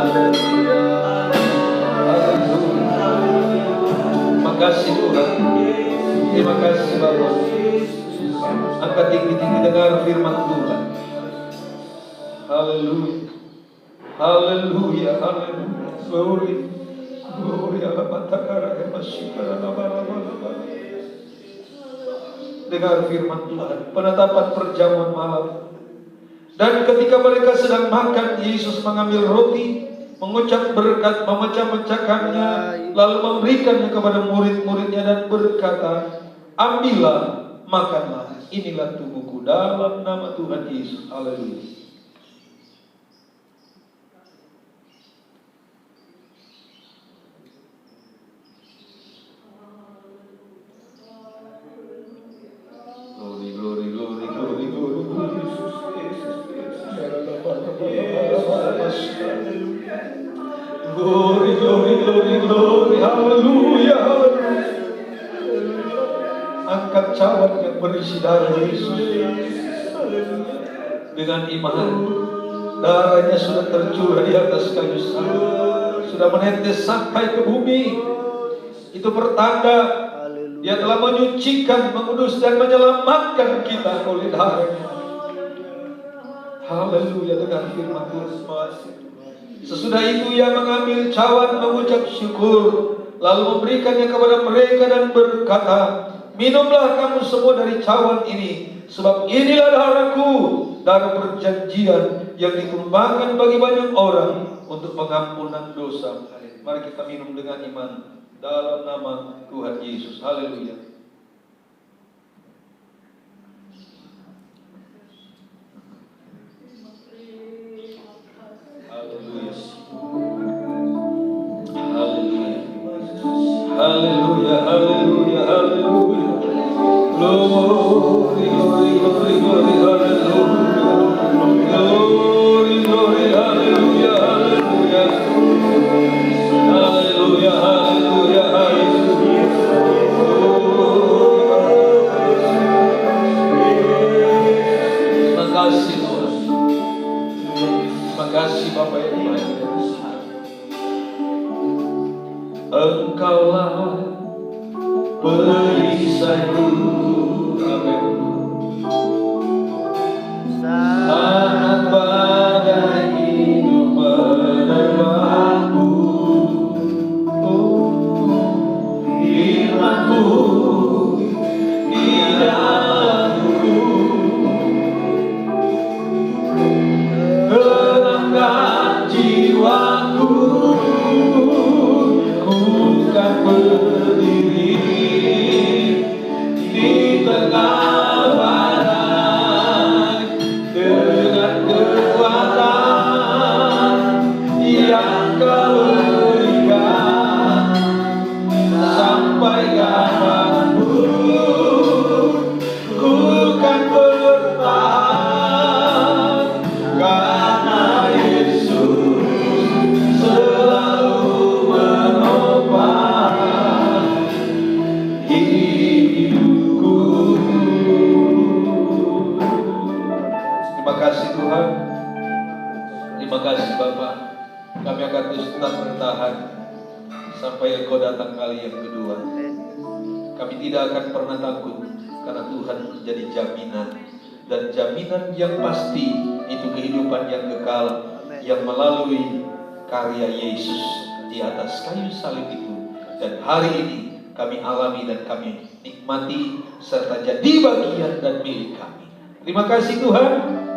Haleluya. Makasih Tuhan. Terima kasih Bapak. Angkat tinggi-tinggi dengar firman Tuhan. Haleluya. Haleluya. Haleluya. Glory. Glory. Dengar firman Tuhan. Penetapan perjamuan malam. Dan ketika mereka sedang makan, Yesus mengambil roti, mengucap berkat, memecah-mecahkannya, lalu memberikannya kepada murid-muridnya dan berkata, ambillah, makanlah, inilah tubuhku. Dalam nama Tuhan Yesus. Haleluya. Glory, glory, glory, glory, glory, glory, glory, glory, glory, haleluya, haleluya. Angkat cawan yang berisi darah Yesus dengan iman. Darahnya sudah tercurah di atas kayu salib, sudah menetes sampai ke bumi. Itu pertanda Dia telah menyucikan, mengudus dan menyelamatkan kita oleh darahnya. Haleluya. Dengan firman Tuhan. Sesudah itu Ia mengambil cawan, mengucap syukur, lalu memberikannya kepada mereka dan berkata, minumlah kamu semua dari cawan ini, sebab inilah darahku, darah perjanjian yang ditumpahkan bagi banyak orang untuk pengampunan dosa. Mari kita minum dengan iman dalam nama Tuhan Yesus. Haleluya. Haleluya. Haleluya. Haleluya. Haleluya. Glory, glory, glory, glory, haleluya. Glory, glory, haleluya, haleluya. Haleluya, haleluya, haleluya. Terima kasih Tuhan. Terima kasih Bapak yang baik. Engkaulah perisaiku. Amin. Saat badai hidup menerpaku, firman-Mu di dalamku, tenangkan jiwaku, ku kan berdiri di tengah kasih Bapak. Kami akan terus tetap bertahan sampai Engkau datang kali yang kedua. Kami tidak akan pernah takut, karena Tuhan menjadi jaminan. Dan jaminan yang pasti itu kehidupan yang kekal, yang melalui karya Yesus di atas kayu salib itu. Dan hari ini kami alami dan kami nikmati serta jadi bagian dan milik kami. Terima kasih Tuhan.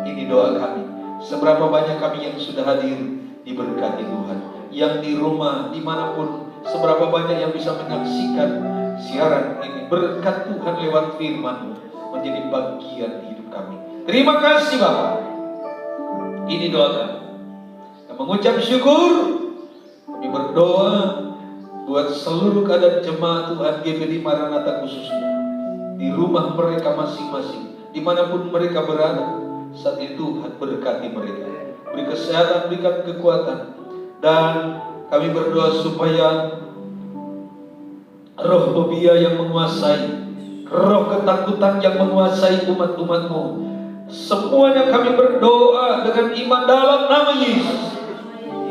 Ini doa kami. Seberapa banyak kami yang sudah hadir, diberkati Tuhan. Yang di rumah, dimanapun, seberapa banyak yang bisa menyaksikan siaran ini, berkat Tuhan lewat firman-Mu menjadi bagian hidup kami. Terima kasih Bapak. Ini doa kami. Kami mengucap syukur. Kami berdoa buat seluruh keadaan jemaat Tuhan GBD Maranatha khususnya, di rumah mereka masing-masing, dimanapun mereka berada. Saat itu Tuhan berkati mereka, beri kesehatan, berikan kekuatan. Dan kami berdoa supaya roh fobia yang menguasai, roh ketakutan yang menguasai umat-umat-Mu, semuanya kami berdoa dengan iman dalam nama Yesus.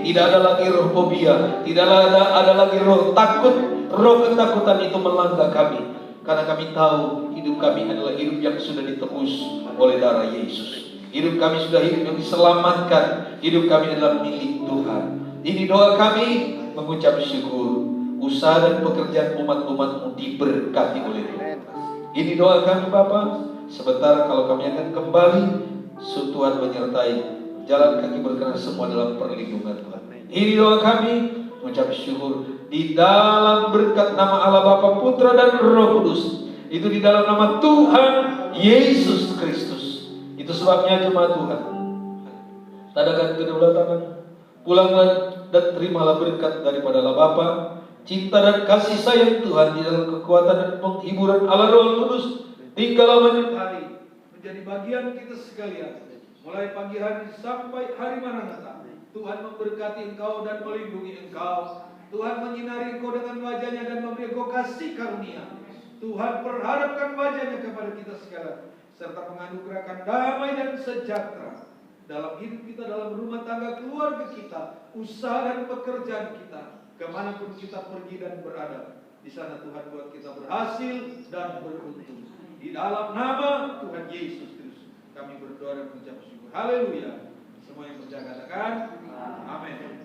Tidak ada lagi roh fobia, tidak ada lagi roh takut, roh ketakutan itu melanda kami. Karena kami tahu hidup kami adalah hidup yang sudah ditebus oleh darah Yesus. Hidup kami sudah hidup yang diselamatkan. Hidup kami adalah milik Tuhan. Ini doa kami, mengucap syukur. Usaha dan pekerjaan umat-umat-Mu diberkati oleh Tuhan. Ini doa kami Bapa. Sebentar kalau kami akan kembali, Tuhan menyertai jalan kaki berkenan semua dalam perlindungan Tuhan. Ini doa kami, mengucap syukur di dalam berkat nama Allah Bapa, Putra dan Roh Kudus. Itu di dalam nama Tuhan Yesus Kristus. Itu sebabnya jemaat Tuhan, tadakan kedua tangan, pulanglah dan terimalah berkat daripada Allah Bapa, cinta dan kasih sayang Tuhan di dalam kekuatan dan penghiburan Allah Roh Kudus. Tinggallah menyertai menjadi bagian kita sekalian, mulai pagi hari sampai hari Maranatha. Tuhan memberkati engkau dan melindungi engkau. Tuhan menyinari engkau dengan wajahnya dan memberi engkau kasih karunia. Tuhan perharapkan wajahnya kepada kita sekalian, serta menganugerahkan damai dan sejahtera dalam hidup kita, dalam rumah tangga keluarga kita, usaha dan pekerjaan kita, kemanapun kita pergi dan berada. Di sana Tuhan buat kita berhasil dan beruntung. Di dalam nama Tuhan Yesus Kristus kami berdoa dan mengucap syukur. Haleluya. Semua yang percaya katakan amin.